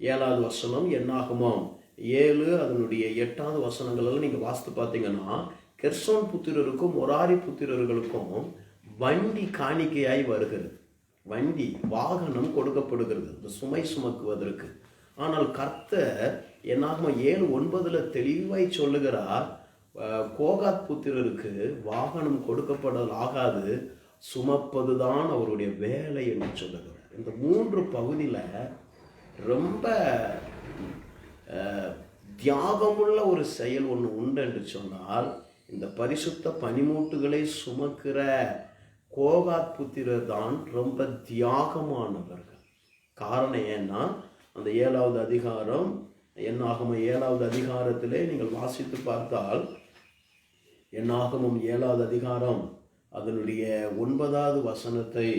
7வது வசனம், என்னாகுமோ 7 அதனுடைய 8வது வசனங்களெல்லாம் நீங்கள் வாசித்து பார்த்தீங்கன்னா, கெர்சோன் புத்திரருக்கும் மொராரி புத்திரர்களுக்கும் வண்டி காணிக்கையாய் வருகிறது. வண்டி வாகனம் கொடுக்கப்படுகிறது இந்த சுமை சுமக்குவதற்கு. ஆனால் கர்த்தர் என்னாகுமோ 7:9 தெளிவாய் சொல்லுகிறார், கோகாத் புத்திரருக்கு வாகனம் கொடுக்கப்படல் ஆகாது, சுமப்பதுதான் அவருடைய வேலை என்று சொல்லுகிறார். இந்த 3 பகுதியில் ரொம்ப தியாகமுள்ள ஒரு செயல் ஒன்று உண்டு என்று சொன்னால், இந்த பரிசுத்த பனிமூட்டுகளை சுமக்கிற கோகாத் புத்திரர் தான் ரொம்ப தியாகமானவர்கள். காரணம் ஏன்னா, அந்த 7வது அதிகாரம் என்னாகமம் 7வது அதிகாரத்திலே நீங்கள் வாசித்து பார்த்தால், என்னாகமம் 7வது அதிகாரம் அதனுடைய 9வது வசனத்தை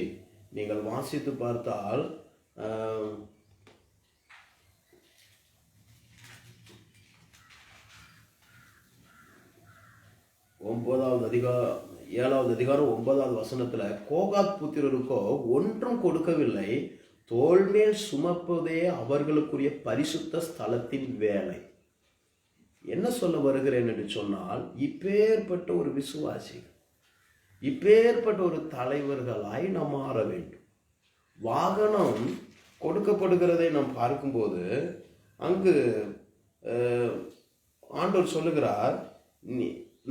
நீங்கள் வாசித்து பார்த்தால், 7வது அதிகாரம் 9வது வசனத்துல, கோகாத் புத்திரருக்கோ ஒன்றும் கொடுக்கவில்லை, தோள்மேல் சுமப்பதே அவர்களுக்குரிய பரிசுத்த ஸ்தலத்தின் வேலை. என்ன சொல்ல வருகிறேன் என்று சொன்னால், இப்பேற்பட்ட ஒரு விசுவாசி, இப்பேற்பட்ட ஒரு தலைவர்களாய் நாம் மாற வேண்டும். வாகனம் கொடுக்கப்படுகிறதை நாம் பார்க்கும்போது, அங்கு ஆண்டவர் சொல்லுகிறார்,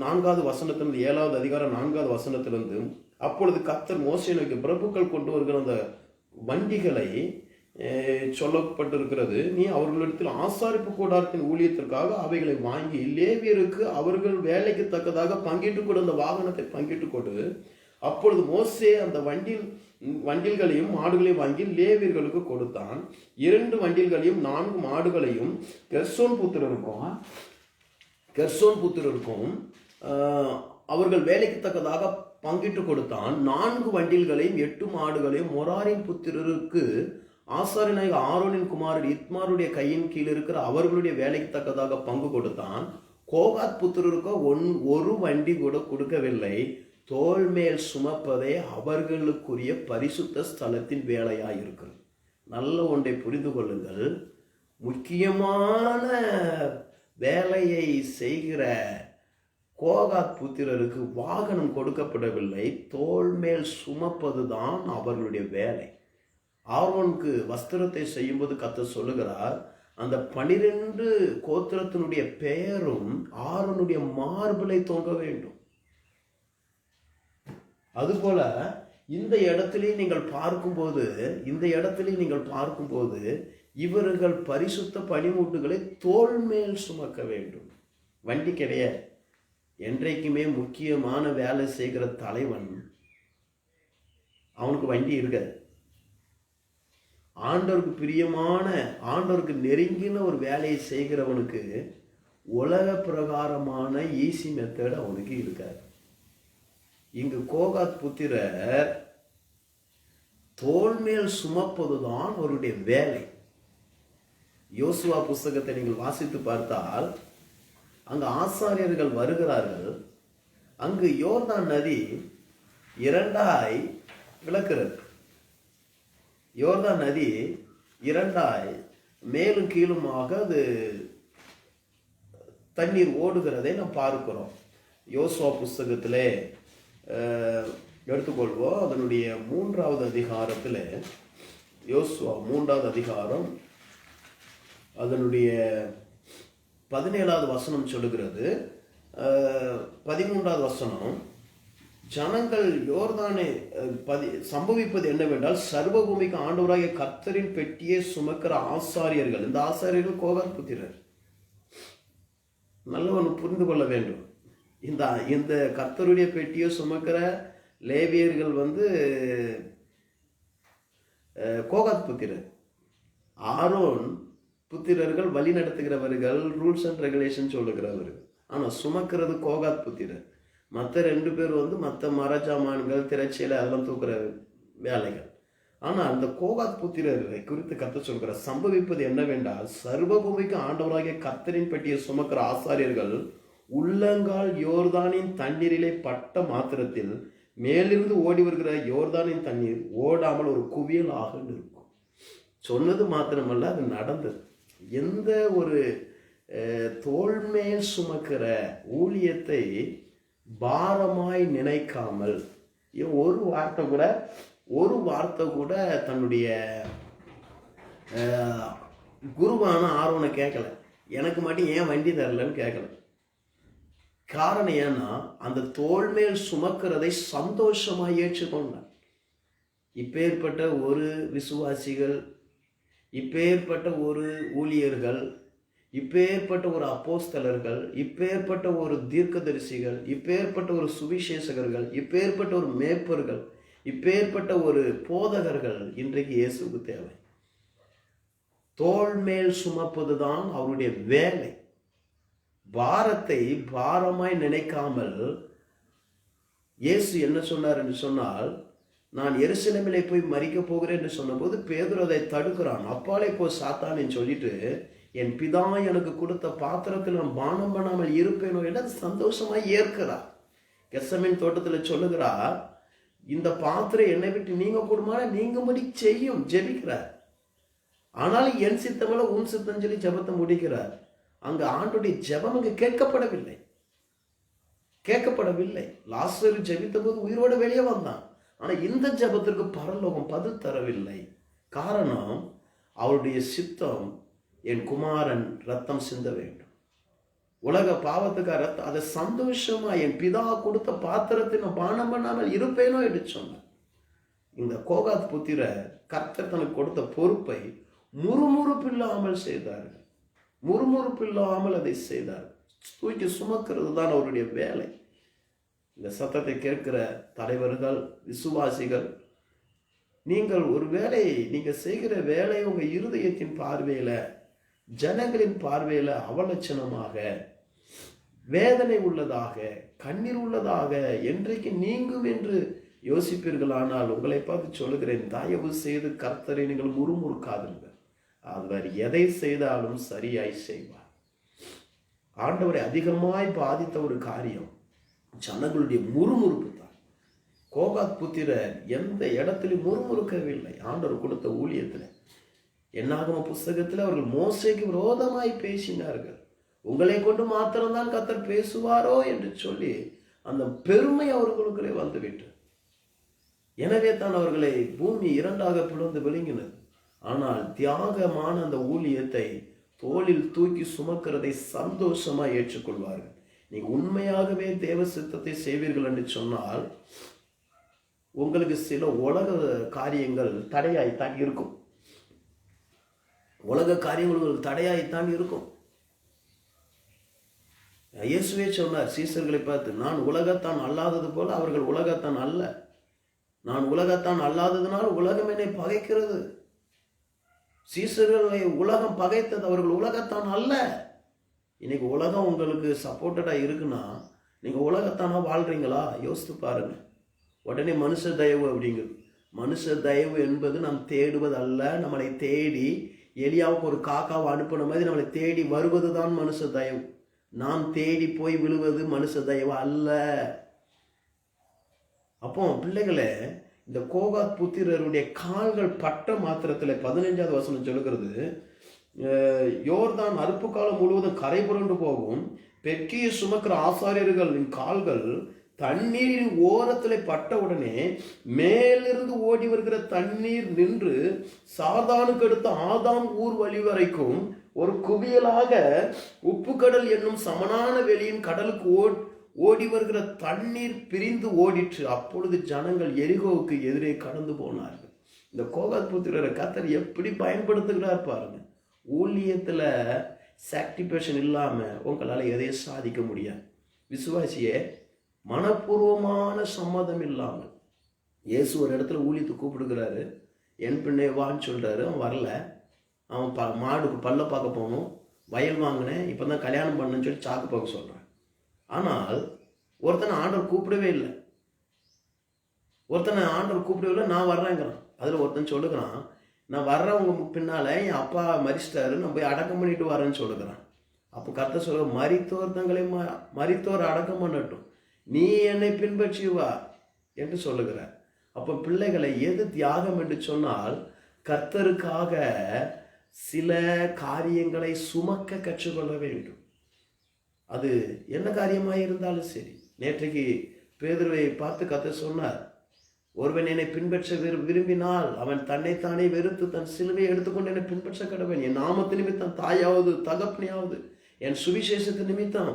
4வது வசனத்திலிருந்து 7வது அதிகாரம் 4வது வசனத்திலிருந்து, அப்பொழுது கர்த்தர் மோசே நோக்கி, பிரபுக்கள் கொண்டு வருகிற அந்த வண்டிகளை சொல்லப்பட்டிருக்கிறது, நீ அவர்களிடத்தில் ஆசாரிப்பு கூடாரத்தின் ஊழியத்திற்காக அவைகளை வாங்கி லேவியருக்கு அவர்கள் வேலைக்கு தக்கதாக பங்கிட்டு கொடு, அந்த வாகனத்தை பங்கிட்டு கொடு. அப்பொழுது மோசே அந்த வண்டில்களையும் மாடுகளையும் வாங்கி லேவியர்களுக்கு கொடுத்தான். 2 வண்டில்களையும் 4 மாடுகளையும் கெர்சோன் புத்திரருக்கும் அவர்கள் வேலைக்கு தக்கதாக பங்கிட்டு கொடுத்தான். 4 வண்டில்களையும் 8 மாடுகளையும் மொராரின் புத்திரருக்கு ஆசாரியனாக ஆரோனின் குமாரர் இத்மாருடைய கையின் கீழ் இருக்கிற அவர்களுடைய வேலைக்கு தக்கதாக பங்கு கொடுத்தான். கோகாத் புத்திரருக்கோ ஒரு வண்டி கூட கொடுக்கவில்லை, தோள் மேல் சுமப்பதே அவர்களுக்குரிய பரிசுத்த ஸ்தலத்தின் வேலையாயிருக்கிறது. நல்ல ஒன்றை புரிந்து கொள்ளுங்கள், முக்கியமான வேலையை செய்கிற கோகாத் புத்திரருக்கு வாகனம் கொடுக்கப்படவில்லை, தோள் மேல் சுமப்பதுதான் அவர்களுடைய வேலை. ஆரோனுக்கு வஸ்திரத்தை செய்யும்போது கர்த்தர் சொல்லுகிறார், அந்த 12 கோத்திரத்தினுடைய பெயரும் ஆரோனுடைய மார்பிலை தொங்க வேண்டும். அதுபோல இந்த இடத்திலே நீங்கள் பார்க்கும்போது இவர்கள் பரிசுத்த பணிமூட்டுகளை தோள் மேல் சுமக்க வேண்டும். வண்டி கிடையாது. என்றைக்குமே முக்கியமான வேலை செய்கிற தலைவன் அவனுக்கு வண்டி இருக்காது. ஆண்டவருக்கு பிரியமான, ஆண்டவருக்கு நெருங்கின ஒரு வேலையை செய்கிறவனுக்கு உலக பிரகாரமான ஈஸி மெத்தட் அவனுக்கு இருக்காது. இங்கு கோகாத் புத்திரர் தோள் மேல் சுமப்பதுதான் அவருடைய வேலை. யோசுவா புஸ்தகத்தை நீங்கள் வாசித்து பார்த்தால் அங்கு ஆசாரியர்கள் வருகிறார்கள். அங்கு யோர்தான் நதி 2ஆய் விளக்கிறது. யோர்தான் நதி 2ஆய் மேலும் கீழுமாக அது தண்ணீர் ஓடுகிறதை நாம் பார்க்கிறோம். யோசுவா புஸ்தகத்திலே எடுத்துக்கொள்வோம். அதனுடைய 3வது அதிகாரத்தில், யோசுவா 3வது அதிகாரம் அதனுடைய 17வது வசனம் சொல்லுகிறது. 13வது வசனம், ஜனங்கள் யோர்தானை சம்பவிப்பது என்னவென்றால், சர்வபூமிக்கு ஆண்டவராகிய கர்த்தரின் பெட்டியை சுமக்கிற ஆசாரியர்கள், இந்த ஆசாரியர்கள் கோகாத் புத்திரர். நல்லவன் புரிந்து கொள்ள வேண்டும். இந்த கர்த்தருடைய பெட்டியை சுமக்கிற லேவியர்கள் கோகாத் புத்திரர். ஆரோன் புத்திரர்கள் வழி நடத்துகிறவர்கள், ரூல்ஸ் அண்ட் ரெகுலேஷன் சொல்லுகிறவர்கள். ஆனால் சுமக்கிறது கோகாத் புத்திரர். மற்ற 2 பேர் மற்ற மரஜாமான்கள், திரைச்சீலை எல்லாம் தூக்குற வேலைகள். ஆனால் அந்த கோகாத் புத்திரரை குறித்து கர்த்தர் சொல்கிற சம்பவிப்பது என்னவென்றால், சர்வபூமிக்கு ஆண்டவராகிய கர்த்தரின் பெட்டியை சுமக்கிற ஆசாரியர்கள் உள்ளங்கால் யோர்தானின் தண்ணீரிலே பட்ட மாத்திரத்தில் மேலிருந்து ஓடி வருகிற யோர்தானின் தண்ணீர் ஓடாமல் ஒரு குவியல் ஆக இருக்கும். சொன்னது மாத்திரமல்ல, அது நடந்தது. எந்த ஒரு தோள்மேல் சுமக்கிற ஊழியத்தை பாரமாய் நினைக்காமல், ஒரு வார்த்தை கூட தன்னுடைய குருவான ஆர்வனை கேட்கல. எனக்கு மட்டும் ஏன் வண்டி தரலன்னு கேட்கல. காரணம் ஏன்னா, அந்த தோள்மேல் சுமக்கிறதை சந்தோஷமாய் ஏற்றுக்கொண்டான். இப்பேற்பட்ட ஒரு விசுவாசிகள், இப்பேற்பட்ட ஒரு ஊழியர்கள், இப்பேற்பட்ட ஒரு அப்போஸ்தலர்கள், இப்பேற்பட்ட ஒரு தீர்க்கதரிசிகள், இப்பேற்பட்ட ஒரு சுவிசேஷகர்கள், இப்பேற்பட்ட ஒரு மேய்ப்பர்கள், இப்பேற்பட்ட ஒரு போதகர்கள் இன்றைக்கு இயேசுவுக்கு தேவை. தோள் மேல் சுமப்பதுதான் அவருடைய வேலை. பாரத்தை பாரமாய் நினைக்காமல், இயேசு என்ன சொன்னார் என்று சொன்னால், நான் எருசலேமிலே போய் மரிக்க போகிறேன் என்று சொன்னபோது பேதுரு அதை தடுக்கிறான். அப்பாலே போ சாத்தான்னு சொல்லிட்டு, என் பிதா எனக்கு கொடுத்த பாத்திரத்தில் நான் பானம் பண்ணாமல் இருப்பேனோ என்று சந்தோஷமாய் ஏற்கிறார். கெத்செமனே தோட்டத்தில் சொல்லுகிறார், இந்த பாத்திரம் என்னை விட்டு நீங்க கூடுமான நீங்கும்படி செய்யும் ஜெபிக்கிறார். ஆனால் என் சித்தமல்ல உன் சித்தம் சொல்லி ஜெபத்தை முடிக்கிறார். அங்கு ஆண்டுடைய ஜெபம் அங்கு கேட்கப்படவில்லை. லாசரு ஜெபித்த போது உயிரோடு வெளியே வந்தான். ஆனால் இந்த ஜெபத்திற்கு பரலோகம் பதில் தரவில்லை. காரணம், அவருடைய சித்தம் என் குமாரன் ரத்தம் சிந்த வேண்டும், உலக பாவத்துக்காக ரத்தம், அதை சந்தோஷமா என் பிதா கொடுத்த பாத்திரத்தை நான் பானம் பண்ணாமல் இருப்பேனோ என்று சொன்னார். இந்த கோகாத் புத்திர கர்த்தர் தனக்கு கொடுத்த பொறுப்பை முறுமுறுப்பில்லாமல் செய்தார்கள். முறுமுறுப்பில்லாமல் அதை செய்தார்கள். தூக்கி சுமக்கிறது தான் அவருடைய வேலை. இந்த சத்தத்தை கேட்கிற தலைவர்கள், விசுவாசிகள், நீங்கள் ஒரு வேலை, நீங்க செய்கிற வேலை உங்க இருதயத்தின் பார்வையில, ஜனங்களின் பார்வையில அவலட்சணமாக, வேதனை உள்ளதாக, கண்ணீர் உள்ளதாக என்றைக்கு நீங்கும் என்று யோசிப்பீர்களானால், உங்களை பார்த்து சொல்லுகிறேன், தயவு செய்து கர்த்தரை நீங்கள் முறுமுறுக்காதுங்கள். அவர் எதை செய்தாலும் சரியாய் செய்வார். ஆண்டவரை அதிகமாய் பாதித்த ஒரு காரியம் ஜனங்களுடைய முறுமுறுப்பு தான். கோகாத் புத்திரர் எந்த இடத்திலும் முறுமுறுக்கவில்லை. ஆண்டவர் கொடுத்த ஊழியத்தில், என்னாகம புஸ்தகத்தில் அவர்கள் மோசேக்கு விரோதமாய் பேசினார்கள். உங்களை கொண்டு மாத்திரம்தான் கர்த்தர் பேசுவாரோ என்று சொல்லி அந்த பெருமை அவர்களுக்குள்ளே வந்துவிட்டு, எனவே தான் அவர்களை பூமி இரண்டாக பிளந்து விழுங்கினது. ஆனால் தியாகமான அந்த ஊழியத்தை தோளில் தூக்கி சுமக்கிறதை சந்தோஷமா ஏற்றுக்கொள்வார்கள். நீங்க உண்மையாகவே தேவ சித்தத்தை செய்வீர்கள் என்று சொன்னால் உங்களுக்கு சில உலக காரியங்கள் தடையாய்த்தான் இருக்கும். உலக காரியங்கள் உங்களுக்கு தடையாய்த்தான் இருக்கும். இயேசுவே சொன்னார் சீசர்களை பார்த்து, நான் உலகத்தான் அல்லாதது போல அவர்கள் உலகத்தான் அல்ல. நான் உலகத்தான் அல்லாததுனால் உலகம் என்னை பகைக்கிறது. சீசர்களை உலகம் பகைத்தது, அவர்கள் உலகத்தான் அல்ல. இன்னைக்கு உலகம் உங்களுக்கு சப்போர்ட்டடா இருக்குன்னா நீங்க உலகத்தானா வாழ்றீங்களா? யோசித்து பாருங்க. உடனே மனுஷ தயவு அப்படிங்கிறது. மனுஷ தயவு என்பது நாம் தேடுவது அல்ல. நம்மளை தேடி எலியாவுக்கு ஒரு காக்காவை அனுப்பின மாதிரி நம்மளை தேடி வருவது தான் மனுஷ தயவு. நாம் தேடி போய் விழுவது மனுஷ தயவு அல்ல. அப்போ பிள்ளைகளே, இந்த கோகாத் புத்திரருடைய கால்கள் பட்ட மாத்திரத்துல 15வது வசனம் சொல்லுகிறது, யோர்தான் அறுப்பு காலம் முழுவதும் கரை புரண்டு போகும். பெக்கியை சுமக்கிற ஆசாரியர்களின் கால்கள் தண்ணீரின் ஓரத்தில் பட்ட உடனே மேலிருந்து ஓடி வருகிற தண்ணீர் நின்று சாதானுக்கு அடுத்த ஆதாம் ஊர் வழி வரைக்கும் ஒரு குவியலாக உப்பு கடல் என்னும் சமனான வெளியின் கடலுக்கு ஓடி வருகிற தண்ணீர் பிரிந்து ஓடிற்று. அப்பொழுது ஜனங்கள் எரிகோவுக்கு எதிரே கடந்து போனார்கள். இந்த கோகாத் புத்திரரை கர்த்தர் எப்படி பயன்படுத்துகிறார் பாருங்க. ஊழியத்துல சாக்டிஃபிகேஷன் இல்லாம உங்களால எதையும் சாதிக்க முடியாது. விசுவாசியே, மனப்பூர்வமான சம்மதம் இல்லாமல் இயேசு ஒரு இடத்துல ஊழியத்தை கூப்பிடுகிறாரு. என் பின்னே வான்னு சொல்றாரு. அவன் வரல. அவன் மாடுக்கு பல்ல பார்க்க போகணும், வயல் வாங்கினேன், இப்பதான் கல்யாணம் பண்ணுன்னு சொல்லி சாக்கு பார்க்க சொல்றான். ஆனால் ஒருத்தனை ஆண்டவர் கூப்பிடவே இல்லை. நான் வர்றேங்கிறான். அதுல ஒருத்தன் சொல்லுகிறான், நான் வர்றவங்க பின்னால என் அப்பா மரிச்சிட்டாரு, நான் போய் அடக்கம் பண்ணிட்டு வரேன்னு சொல்லுகிறான். அப்போ கர்த்தர் சொல்ல, மரித்தோர் அடக்கம் பண்ணட்டும், நீ என்னை பின்பற்றி வா என்று சொல்லுகிறார். அப்போ பிள்ளைகளை, எது தியாகம் என்று சொன்னால் கர்த்தருக்காக சில காரியங்களை சுமக்க கற்றுக்கொள்ள வேண்டும். அது என்ன காரியமாக இருந்தாலும் சரி. நேற்றைக்கு பேதுருவை பார்த்து கர்த்தர் சொன்னார், ஒருவன் என்னை பின்பற்ற விரும்பினால் அவன் தன்னைத்தானே வெறுத்து தன் சிலுவையை எடுத்துக்கொண்டு என்னை பின்பற்ற கடவன். என் நாமத்து நிமித்தம் தாயாவது தகப்பனையாவது என் சுவிசேஷத்து நிமித்தம்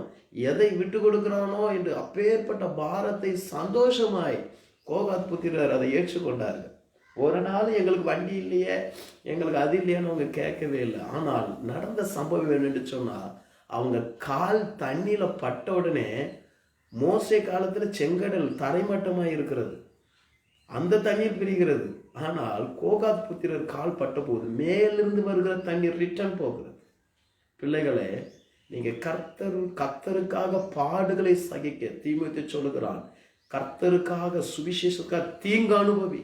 எதை விட்டு கொடுக்கிறானோ என்று அப்பேற்பட்ட பாரத்தை சந்தோஷமாய் கோகாத் புத்திரர் அதை ஏற்றுக்கொண்டார்கள். ஒரு நாள் எங்களுக்கு வண்டி இல்லையே, எங்களுக்கு அது இல்லையான்னு அவங்க கேட்கவே இல்லை. ஆனால் நடந்த சம்பவம் என்னன்னு சொன்னால், அவங்க கால் தண்ணியில பட்ட உடனே, மோசே காலத்துல செங்கடல் தரைமட்டமாக இருக்கிறது, அந்த தண்ணீர் பிரிகிறது. ஆனால் கோகாத் புத்திரர் கால் பட்ட போது மேலிருந்து வருகிற தண்ணீர் ரிட்டர்ன் போகிறது. பிள்ளைகளே, நீங்க கர்த்தருக்காக பாடுகளை சகிக்க தீமோத்தேயு சொல்லுகிறான். கர்த்தருக்காக சுவிசேஷத்துக்காக தீங்கு அனுபவி,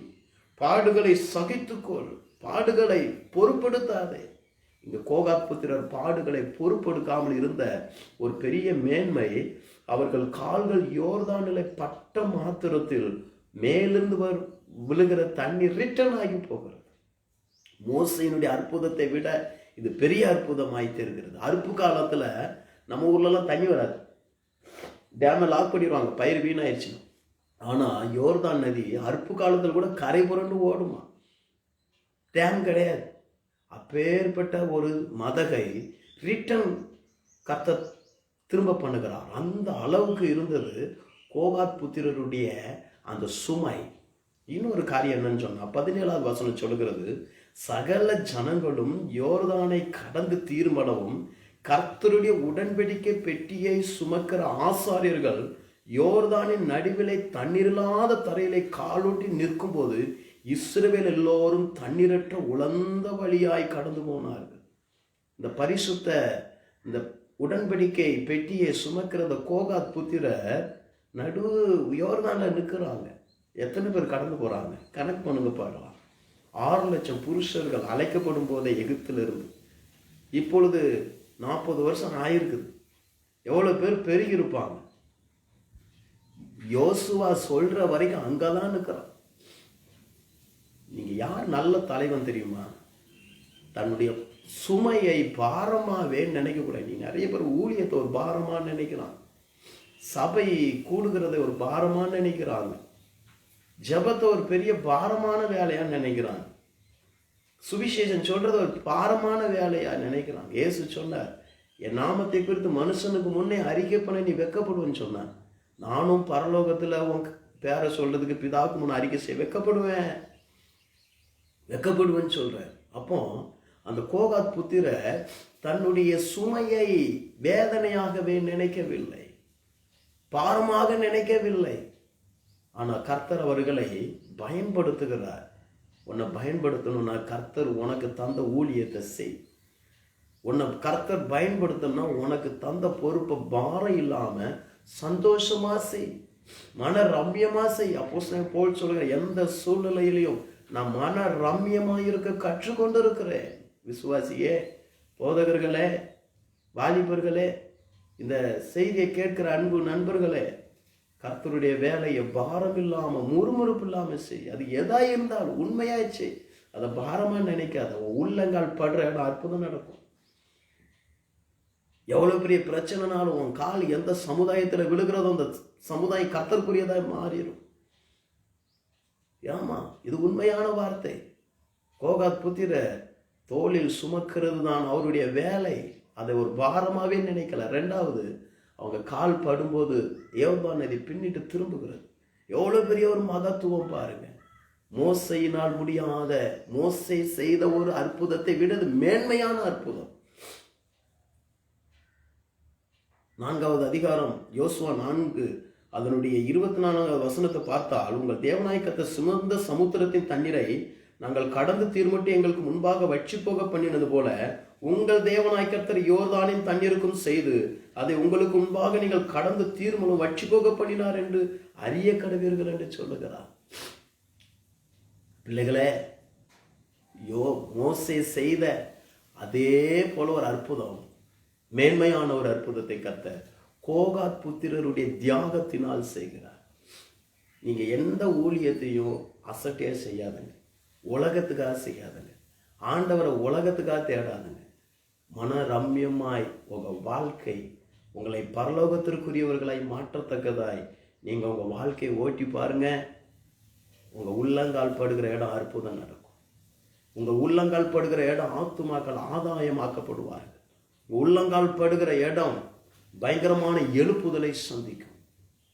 பாடுகளை சகித்துக்கொள், பாடுகளை பொறுப்படுத்தாதே. இங்க கோகாத் புத்திரர் பாடுகளை பொறுப்படுக்காமல் இருந்த ஒரு பெரிய மேன்மை, அவர்கள் கால்கள் யோர்தானிலே பட்ட மாத்திரத்தில் மேலிருந்து விழுகிற தண்ணீர் ரிட்டர்ன் ஆகி போகிறது. மோசையினுடைய அற்புதத்தை விட இது பெரிய அற்புதமாய் தெரிகிறது. அறுப்பு காலத்துல நம்ம ஊர்லலாம் தண்ணி வராது, டேமை லாக் பண்ணிடுவாங்க, பயிர் வீணாயிடுச்சு. ஆனா யோர்தான் நதி அறுப்பு காலத்துல கூட கரை புரண்டு ஓடுமா, டேம் கிடையாது. அப்பேற்பட்ட ஒரு மதகை ரிட்டர்ன் கர்த்தர் திரும்ப பண்ணுகிறார். அந்த அளவுக்கு இருந்தது கோகாத் புத்திரருடைய அந்த சுமை. இன்னொரு காரியம் என்னன்னு சொன்னா, 17வது வசனம் சொல்லுகிறது, சகல ஜனங்களும் யோர்தானை கடந்து தீர்மானவும் கர்த்தருடைய உடன்படிக்கை பெட்டியை சுமக்கிற ஆசாரியர்கள் யோர்தானின் நடுவிலே தண்ணீரில்லாத தரையிலே காலூட்டி நிற்கும் போது இஸ்ரவேல் எல்லோரும் தண்ணீரற்ற உலர்ந்த வழியாய் கடந்து போனார்கள். இந்த பரிசுத்த இந்த உடன்படிக்கை பெட்டியை சுமக்கிற இந்த கோகாத் புத்திரர் நடு யோர்தான்ல நிற்கிறாங்க. எத்தனை பேர் கடந்து போறாங்க கணக்கு பண்ணுங்க பாடலாம். 6 லட்சம் புருஷர்கள் அழைக்கப்படும் போதே எகிப்திலிருந்து இப்பொழுது 40 வருஷம் ஆயிருக்குது. எவ்வளவு பேர் பெருகி இருப்பாங்க. யோசுவா சொல்ற வரைக்கும் அங்கதான் நிற்கிறான். நீங்க யார் நல்ல தலைவன் தெரியுமா? தன்னுடைய சுமையை பாரமாவே நினைக்கக்கூடாது. நீ நிறைய பேர் ஊழியத்தை ஒரு பாரமாக நினைக்கிறான், சபை கூடுகிறதை ஒரு பாரமாக நினைக்கிறாங்க, ஜபத்தை ஒரு பெரிய பாரமான வேலையா நினைக்கிறாங்க, சுவிசேஷம் சொல்றத ஒரு பாரமான வேலையா நினைக்கிறான். இயேசு சொன்னார், என் நாமத்தை குறித்து மனுஷனுக்கு முன்னே அறிக்கை பண்ண நீ வெட்கப்படுவேன்னு சொன்னான். நானும் பரலோகத்துல உன் பேரை சொல்றதுக்கு பிதாவுக்கு முன்ன அறிக்கை செய்ய வெட்கப்படுவேன்னு சொல்றேன். அப்போ அந்த கோகாத் புத்திர தன்னுடைய சுமையை வேதனையாகவே நினைக்கவில்லை, பாரமாக நினைக்கவில்லை. ஆனா கர்த்தர் அவர்களை பயன்படுத்துகிறார். உன்னை பயன்படுத்தணும்னா கர்த்தர் உனக்கு தந்த ஊழியத்தை செய். உன்னை கர்த்தர் பயன்படுத்தணும்னா உனக்கு தந்த பொறுப்பை பாரம் இல்லாம சந்தோஷமா செய், மன ரம்யமா செய். அப்போஸ்தலன் பவுல் சொல்கிற எந்த சூழ்நிலையிலையும் நான் மன ரம்யமா இருக்க கற்றுக்கொண்டு இருக்கிறேன். விசுவாசியே, போதகர்களே, வாலிபர்களே, இந்த செய்தியை கேட்கிற அன்பு நண்பர்களே, கர்த்தருடைய வேலையை பாரம் இல்லாம முறுமுறுப்பு இல்லாம செய். அது எதா இருந்தாலும் உண்மையாச்சு, அதை பாரமா நினைக்காத. உள்ளங்கால் படுற இடம் அற்புதம் நடக்கும். எவ்வளவு பெரிய பிரச்சனைனாலும் உன் கால் எந்த சமுதாயத்துல விழுகிறதோ அந்த சமுதாயம் கர்த்தருக்குரியதாய் மாறிடும். ஆமா, இது உண்மையான வார்த்தை. கோகாத் புத்திர தோளில் சுமக்கிறது தான் அவருடைய வேலை. அதை ஒரு பாரமாவே நினைக்கல. ரெண்டாவது, அவங்க கால் படும்போது யோர்தான் நதி பின்னிட்டு திரும்புகிறது. எவ்வளவு பெரிய ஒரு மகத்துவம் பாருங்க. மோசையினால் முடியாத, மோசை செய்த ஒரு அற்புதத்தை விட மேன்மையான அற்புதம். 4வது அதிகாரம் யோசுவா 4 அதனுடைய 24வது வசனத்தை பார்த்தால், உங்கள் தேவனாய் கர்த்தர் சுமந்த சமுத்திரத்தின் தண்ணீரை நாங்கள் கடந்து தீர்மட்டு எங்களுக்கு முன்பாக வற்றி போக பண்ணினது போல உங்கள் தேவனாய் கர்த்தர் யோர்தானின் தண்ணீருக்கும் செய்து அதை உங்களுக்கு முன்பாக நீங்கள் கடந்து தீர்மலும் வற்றி போக பண்ணினார் என்று அறிய கடவீர்கள் என்று சொல்லுகிறார். பிள்ளைகளே, மோசே செய்த அதே போல ஒரு அற்புதம், மேன்மையான ஒரு அற்புதத்தை கர்த்தர் கோகாத் புத்திரருடைய தியாகத்தினால் செய்கிறார். நீங்க எந்த ஊழியத்தையும் அசட்டையா செய்யாதுங்க, உலகத்துக்காக செய்யாதுங்க, ஆண்டவரை உலகத்துக்காக தேடாதுங்க. மன ரம்யமாய் உங்க வாழ்க்கை உங்களை பரலோகத்திற்குரியவர்களாய் மாற்றத்தக்கதாய் நீங்க உங்க வாழ்க்கையை ஓட்டி பாருங்க. உங்க உள்ளங்கால் படுகிற இடம் அற்புதம் நடக்கும். உங்க உள்ளங்கால் படுகிற இடம் ஆத்துமாக்கள் ஆதாயமாக்கப்படுவார்கள். உள்ளங்கால் படுகிற இடம் பயங்கரமான எழுப்புதலை சந்திக்கும்.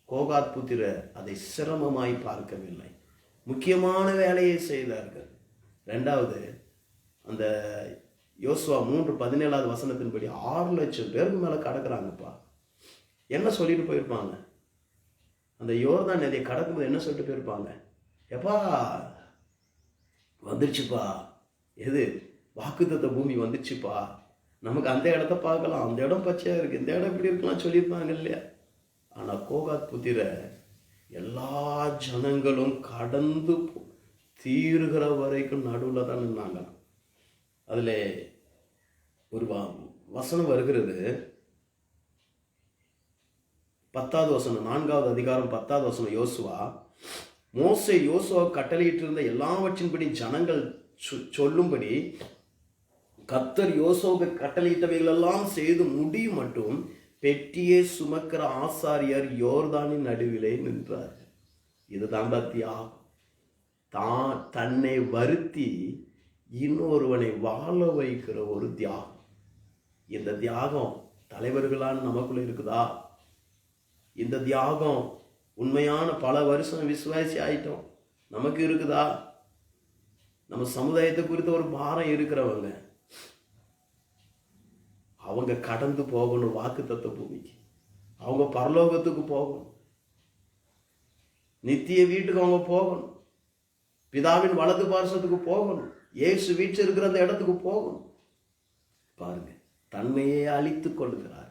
கோகாத் புத்திரர் அதை சிரமமாய் பார்க்கவில்லை, முக்கியமான வேலையை செய்தார்கள். ரெண்டாவது, அந்த யோசுவா 3:17 வசனத்தின்படி 6 லட்சம் பேருக்கு மேல கடக்குறாங்கப்பா. என்ன சொல்லிட்டு போயிருப்பாங்க? அந்த யோர்தான் நதியை கடக்கும்போது என்ன சொல்லிட்டு போயிருப்பாங்க? எப்பா வந்துருச்சுப்பா, எது வாக்குத்தத்த பூமி வந்துருச்சுப்பா, நமக்கு அந்த இடத்த பார்க்கலாம், அந்த இடம் பச்சையா இருக்கு, இந்த இடம் இப்படி இருக்கலாம் சொல்லியிருப்பாங்க இல்லையா? ஆனா கோகாத் புத்திர எல்லா ஜனங்களும் கடந்து தீருகிற வரைக்கும் நடுவில் தான் நின்னாங்க. அதுல ஒரு வசனம் வருகிறது, 10வது வசனம், 4வது அதிகாரம் 10வது வசனம். யோசுவா, மோசே யோசுவா கட்டளையிட்டு இருந்த எல்லாவற்றின்படி ஜனங்கள் சொல்லும்படி கர்த்தர் யோசுவாவுக்கு கட்டளையிட்டவைகள் எல்லாம் செய்து முடியும் மட்டும் பெட்டியை சுமக்கிற ஆசாரியர் யோர்தானின் நடுவிலே நின்றார். இதுதான் தியாகம். தன்னை வருத்தி இன்னொருவனை வாழ வைக்கிற ஒரு தியாகம். இந்த தியாகம் தலைவர்களான நமக்குள்ள இருக்குதா? இந்த தியாகம் உண்மையான பல வருஷம் விசுவாசி ஆயிட்டோம் நமக்கு இருக்குதா? நம்ம சமுதாயத்தை குறித்த ஒரு பாரம் இருக்கிறவங்க, அவங்க கடந்து போகணும் வாக்குத்தத்த பூமிக்கு, அவங்க பரலோகத்துக்கு போகணும், நித்திய வீட்டுக்கு அவங்க போகணும், பிதாவின் வலது பார்சத்துக்கு போகணும், இயேசு வீட்டில் இருக்கிற அந்த இடத்துக்கு போகணும். பாருங்க, தன்மையே அழித்து கொள்ளுகிறார்.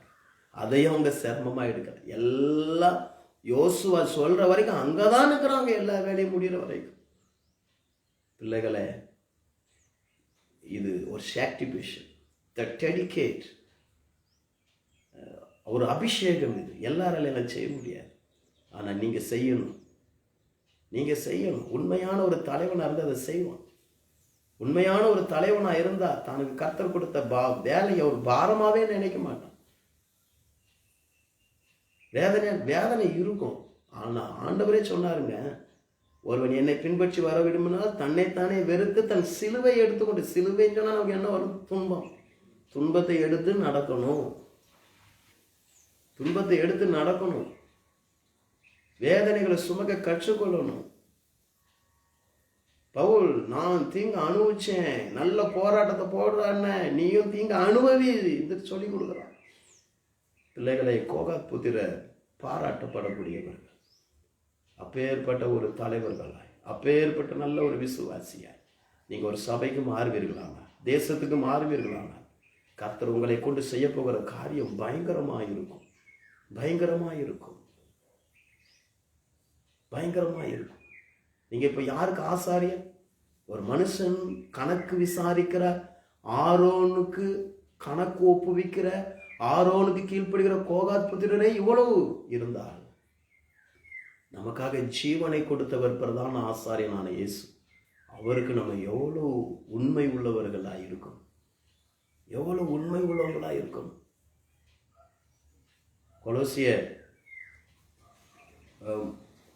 அதையும் அவங்க சிரமமா எடுக்கிற. எல்லாம் யோசுவா சொல்ற வரைக்கும் அங்கதான் இருக்கிறாங்க, எல்லா வேலையும் முடிகிற வரைக்கும். பிள்ளைகளே, இது ஒரு சாக்ரிஃபிஷன், டெடிகேட், ஒரு அபிஷேகம். இது எல்லாராலையும் செய்ய முடியாது, ஆனா நீங்க செய்யணும். நீங்க செய்யணும். உண்மையான ஒரு தலைவனாக இருந்து அதை செய்வான். உண்மையான ஒரு தலைவனா இருந்தா தனக்கு கர்த்தர் கொடுத்த வேலையை ஒரு பாரமாவே நினைக்க மாட்டான். வேதனை இருக்கும். ஆனா ஆண்டவரே சொன்னாருங்க, ஒருவன் என்னை பின்பற்றி வர விரும்பினால் தன்னைத்தானே வெறுத்து தன் சிலுவை எடுத்துக்கொண்டு, சிலுவைன்னு சொன்னா நமக்கு என்ன வரும்? துன்பம். துன்பத்தை எடுத்து நடக்கணும். துன்பத்தை எடுத்து நடக்கணும். வேதனைகளை சுமக்க கற்றுக்கொள்ளணும். பவுல், நான் தீங்கு அனுபவிச்சேன், நல்ல போராட்டத்தை போடுறான், நீயும் தீங்கு அனுபவி என்று சொல்லி கொடுக்குறான். பிள்ளைகளை, கோகாத் புத்திரர் பாராட்டப்படக்கூடியவர்கள், அப்பேற்பட்ட ஒரு தலைவர்களாய், அப்பேற்பட்ட நல்ல ஒரு விசுவாசியாய் நீங்க ஒரு சபைக்கு மாறுவீர்களாங்க, தேசத்துக்கு மாறுவீர்களாங்க. கர்த்தர் உங்களை கொண்டு செய்ய போகிற காரியம் பயங்கரமாயிருக்கும். பயங்கரமாயிருக்கும். பயங்கரமாயிருக்கும். நீங்க இப்ப யாருக்கு ஆசாரியர்? ஒரு மனுஷன் கணக்கு விசாரிக்கிற, ஆரோனுக்கு கணக்கு ஒப்புவிக்கிற, ஆரோனுக்கு கீழ்ப்படுகிற கோகாத் புத்திரரே இவ்வளவு இருந்தால், நமக்காக ஜீவனை கொடுத்தவர் பிரதான ஆசாரியனான இயேசு, அவருக்கு நம்ம எவ்வளவு உண்மை உள்ளவர்களா இருக்கும். எவ்வளவு உண்மை உள்ளவர்களா இருக்கும்.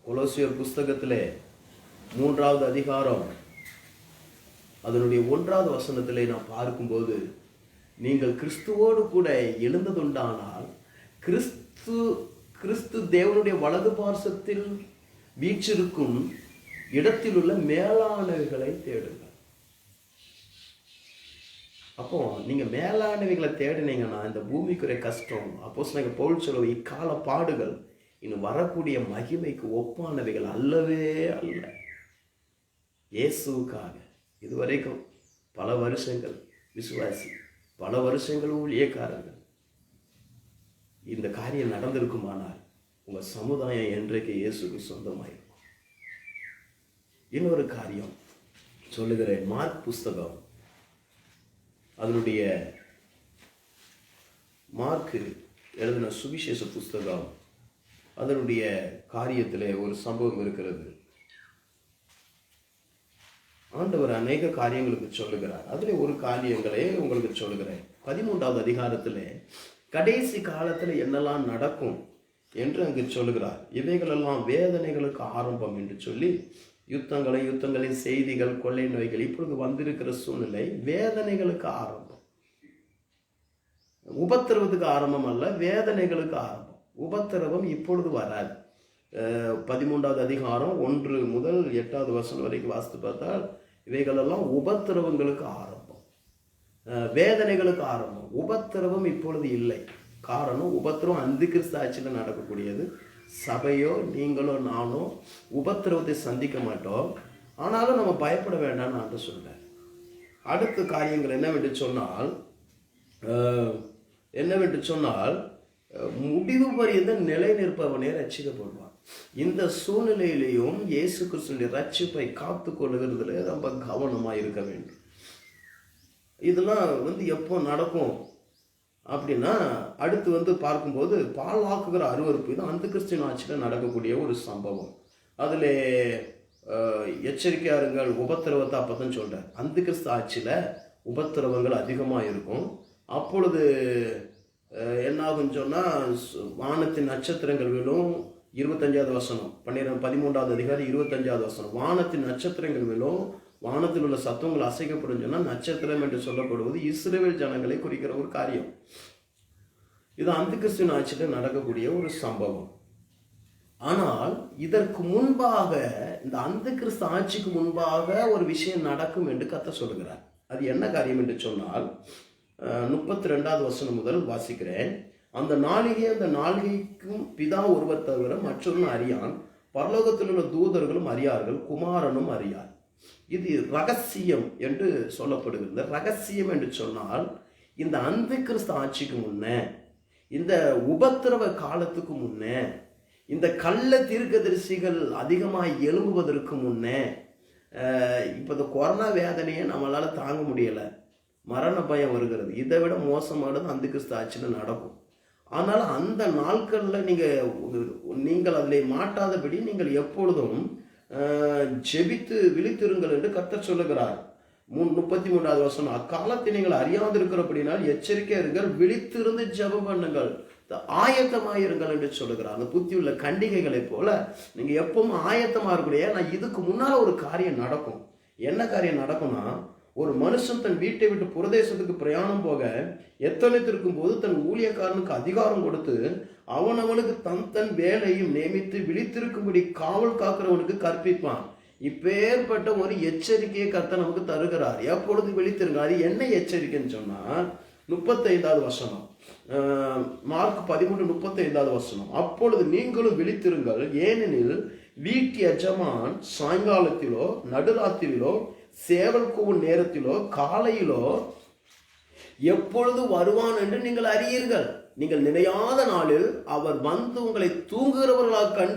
கொலோசியர் புஸ்தகத்திலே 3வது அதிகாரம் அதனுடைய 1வது வசனத்திலே நாம் பார்க்கும்போது, நீங்கள் கிறிஸ்துவோடு கூட எழுந்ததுண்டானால் கிறிஸ்து தேவனுடைய வலது பார்சத்தில் வீற்றிருக்கும் இடத்தில் உள்ள மேலானவைகளை தேடுங்கள். அப்போ நீங்க மேலானவைகளை தேடினீங்கன்னா இந்த பூமிக்குரிய கஷ்டம், அப்போஸ்தலனாகிய பவுல் சொல்லுவார், இக்கால பாடுகள் இன்னும் வரக்கூடிய மகிமைக்கு ஒப்பானவைகள் அல்லவே அல்ல. இயேசுவுக்காக இதுவரைக்கும் பல வருஷங்கள் விசுவாசி, பல வருஷங்கள் ஊழியக்காரர்கள், இந்த காரியம் நடந்திருக்குமானால் உங்க சமுதாயம் என்றைக்கு இயேசுக்கு சொந்தமாயிருக்கும். இன்னொரு காரியம் சொல்லுகிறேன். மார்க் புஸ்தகம், அதனுடைய மார்க்கு எழுதின சுவிசேஷ புஸ்தகம், அதனுடைய காரியத்திலே ஒரு சம்பவம் இருக்கிறது. ஆண்டவர் அநேக காரியங்களுக்கு சொல்லுகிறார். அதிலே ஒரு காரியங்களே உங்களுக்கு சொல்லுகிறேன். 13வது அதிகாரத்திலே கடைசி காலத்தில் என்னெல்லாம் நடக்கும் என்று அங்கு சொல்லுகிறார். இவைகளெல்லாம் வேதனைகளுக்கு ஆரம்பம் என்று சொல்லி, யுத்தங்களின் செய்திகள், கொள்ளை நோய்கள், இப்பொழுது வந்திருக்கிற சூழ்நிலை வேதனைகளுக்கு ஆரம்பம். உபத்திரவத்துக்கு ஆரம்பம் அல்ல, வேதனைகளுக்கு ஆரம்பம். உபத்திரவம் இப்பொழுது வராது. 13வது அதிகாரம் 1 முதல் 8வது வசனம் வரைக்கும் வாசித்து பார்த்தால் இவைகளெல்லாம் உபத்திரவங்களுக்கு ஆரம்பம், வேதனைகளுக்கு ஆரம்பம். உபத்திரவம் இப்பொழுது இல்லை. காரணம், உபத்திரவம் அந்திகிறிஸ்து ஆட்சியில் நடக்கக்கூடியது. சபையோ நீங்களோ நானோ உபத்திரவத்தை சந்திக்க மாட்டோம். ஆனாலும் நம்ம பயப்பட வேண்டாம்னு நான் சொல்றேன். அடுத்த காரியங்கள் என்னவென்று சொன்னால் முடிவு பரியந்த நிலை நிற்பவனே ரட்சிக்கப்படுவான். இந்த சூழ்நிலையிலையும் இயேசு கிறிஸ்துவின் ரட்சிப்பை காத்து கொள்ளுகிறதுல ரொம்ப கவனமா இருக்க வேண்டும். இதெல்லாம் எப்போ நடக்கும் அப்படின்னா, அடுத்து பார்க்கும்போது பாலாக்குகிற அருவருப்பு, இது அந்த கிறிஸ்டின் ஆட்சியில் நடக்கக்கூடிய ஒரு சம்பவம். அதில் எச்சரிக்கையா இருங்கள், உபத்திரவத்தை அப்பதான் சொல்றேன். அந்த கிறிஸ்து ஆட்சியில் உபத்திரவங்கள் அதிகமாக இருக்கும். அப்பொழுது என்னாகும் சொன்னால், வானத்தின் நட்சத்திரங்கள் விழும். 25வது வசனம், 13வது அதிகாரம் 25வது வசனம், வானத்தின் நட்சத்திரங்கள் விழும், வானத்தில் உள்ள சத்தங்கள் அசைக்கப்படும் சொன்னால், நட்சத்திரம் என்று சொல்லப்படுவது இஸ்ரவேல் ஜனங்களை குறிக்கிற ஒரு காரியம். இது அந்த கிறிஸ்துவின் ஆட்சியில் நடக்கக்கூடிய ஒரு சம்பவம். ஆனால் இதற்கு முன்பாக, இந்த அந்த கிறிஸ்து ஆட்சிக்கு முன்பாக ஒரு விஷயம் நடக்கும் என்று கர்த்தர் சொல்லுகிறார். அது என்ன காரியம் என்று சொன்னால், 32வது வசனம் முதல் வாசிக்கிறேன். அந்த நாளிகைக்கும் பிதா ஒருவர் தவிர மற்றொன்று அறியான், பரலோகத்தில் உள்ள தூதர்களும் அறியார்கள், குமாரனும் அறியார். இது ரகசியம் என்று சொல்லப்படுகிறது. ரகசியம் என்று சொன்னால், இந்த அந்த கிறிஸ்து ஆட்சிக்கு முன்னே, இந்த உபத்திரவ காலத்துக்கு முன்னே, இந்த கள்ள தீர்க்கதரிசிகள் அதிகமாக எழும்புவதற்கு முன்னே, இப்போ இந்த கொரோனா வேதனையை நம்மளால தாங்க முடியலை, மரண பயம் வருகிறது. இதை விட மோசமானது அந்த கிறிஸ்து ஆட்சியில் நடக்கும். ஆனால் அந்த நாட்களில் நீங்கள் அதில் மாட்டாதபடி நீங்கள் எப்பொழுதும் ஜெபித்து விழித்திருங்கள் என்று கர்த்தர் சொல்லுகிறார். 33வது வசனம், அக்காலத்தை நீங்கள் அறியாதிருக்கிறபடினால் எச்சரிக்கையா இருங்கள், விழித்திருந்து ஜெபம் பண்ணுங்கள், ஆயத்தமாயிருங்கள் என்று சொல்லுகிறார். அந்த புத்தி உள்ள கண்டிகைகளை போல நீங்க எப்பவும் ஆயத்தமா இருக்கக்கூடிய. நான் இதுக்கு முன்னால ஒரு காரியம் நடக்கும். என்ன காரியம் நடக்கும்னா, ஒரு மனுஷன் தன் வீட்டை விட்டு புரதேசத்துக்கு பிரயாணம் போக எத்தனைத்திருக்கும் போது தன் ஊழியக்காரனுக்கு அதிகாரம் கொடுத்து அவனவனுக்கு தன் வேலையும் நியமித்து விழித்திருக்கும்படி காவல் காக்கிறவனுக்கு கற்பிப்பான். இப்பேற்பட்ட ஒரு எச்சரிக்கையை கர்த்தர் நமக்கு தருகிறார். எப்பொழுது விழித்திருங்க. அது என்ன எச்சரிக்கைன்னு சொன்னா 35வது வசனம், மார்க் 13:35வது வசனம், அப்பொழுது நீங்களும் விழித்திருங்கள், ஏனெனில் வீட்டு எஜமான் சாயங்காலத்திலோ நடுராத்திரியிலோ சேவல் கூவும் நேரத்திலோ காலையிலோ எப்பொழுது வருவான் என்று நீங்கள் அறியீர்கள். நீங்கள் நினையாத நாளில் அவர் வந்து உங்களை தூங்குகிறவர்களாக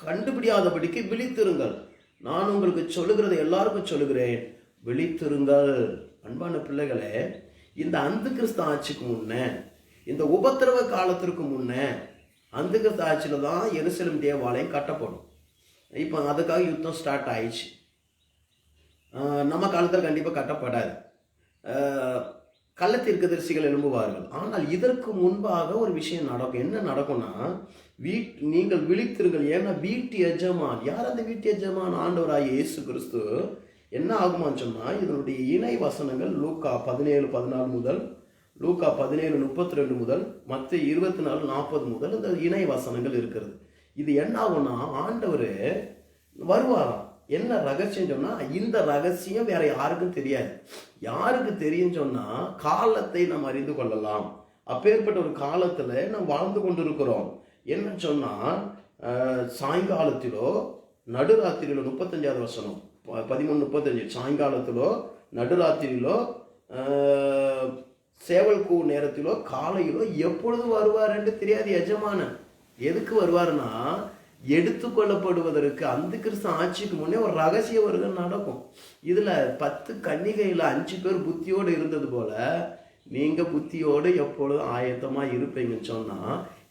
கண்டுபிடியாதபடிக்கு விழித்திருங்கள். நான் உங்களுக்கு சொல்லுகிறது எல்லாருக்கும் சொல்லுகிறேன், விழித்திருங்கள். அன்பான பிள்ளைகளே, இந்த அந்த கிறிஸ்து ஆட்சிக்கு முன்னே, இந்த உபத்திரவ காலத்திற்கு முன்னே அந்த கிறிஸ்து ஆட்சியில தான் எருசலேம் தேவாலயம் கட்டப்படும். இப்போ அதுக்காக யுத்தம் ஸ்டார்ட் ஆயிடுச்சு. நம்ம காலத்தில் கண்டிப்பாக கட்டப்படாது. கள்ளத்தீர்க்கதரிசிகள் எழும்புவார்கள். ஆனால் இதற்கு முன்பாக ஒரு விஷயம் நடக்கும். என்ன நடக்கும்னா, நீங்கள் விழித்திருங்கள், ஏன்னா வீட்டு எஜமான் யார்? அந்த வீட்டு எஜமான் ஆண்டவராகிய இயேசு கிறிஸ்து. என்ன ஆகுமான்னு சொன்னா, இதனுடைய இணை வசனங்கள் லூக்கா 17:14 முதல், லூக்கா 17:32 முதல், மத்தேயு 24:40 முதல் இந்த இணை வசனங்கள் இருக்கிறது. இது என்ன ஆகும்னா, ஆண்டவர் வருவாராம். என்ன ரகசியம் சொன்னா, இந்த ரகசியம் வேற யாருக்கும் தெரியாது. யாருக்கு தெரியும் சொன்னா, காலத்தை நாம் அறிந்து கொள்ளலாம். அப்பேற்பட்ட ஒரு காலத்துல நாம் வாழ்ந்து கொண்டிருக்கிறோம். என்ன சொன்னா, சாயங்காலத்திலோ நடுராத்திரியிலோ, 35வது வசனம் 13:35, சாயங்காலத்திலோ நடுராத்திரியிலோ சேவல் கூ நேரத்திலோ காலையிலோ எப்பொழுது வருவார் என்று தெரியாது எஜமானன். எதுக்கு வருவாருன்னா, எடுத்துக்கொள்ளப்படுவதற்கு அந்த கிறிஸ்து ஆட்சிக்கு முன்னே ஒரு ரகசிய வருகை நடக்கும். இதுல 10 கன்னிகையில் 5 பேர் புத்தியோடு இருந்தது போல நீங்க புத்தியோடு எப்பொழுதும் ஆயத்தமா இருப்பீங்கன்னு சொன்னா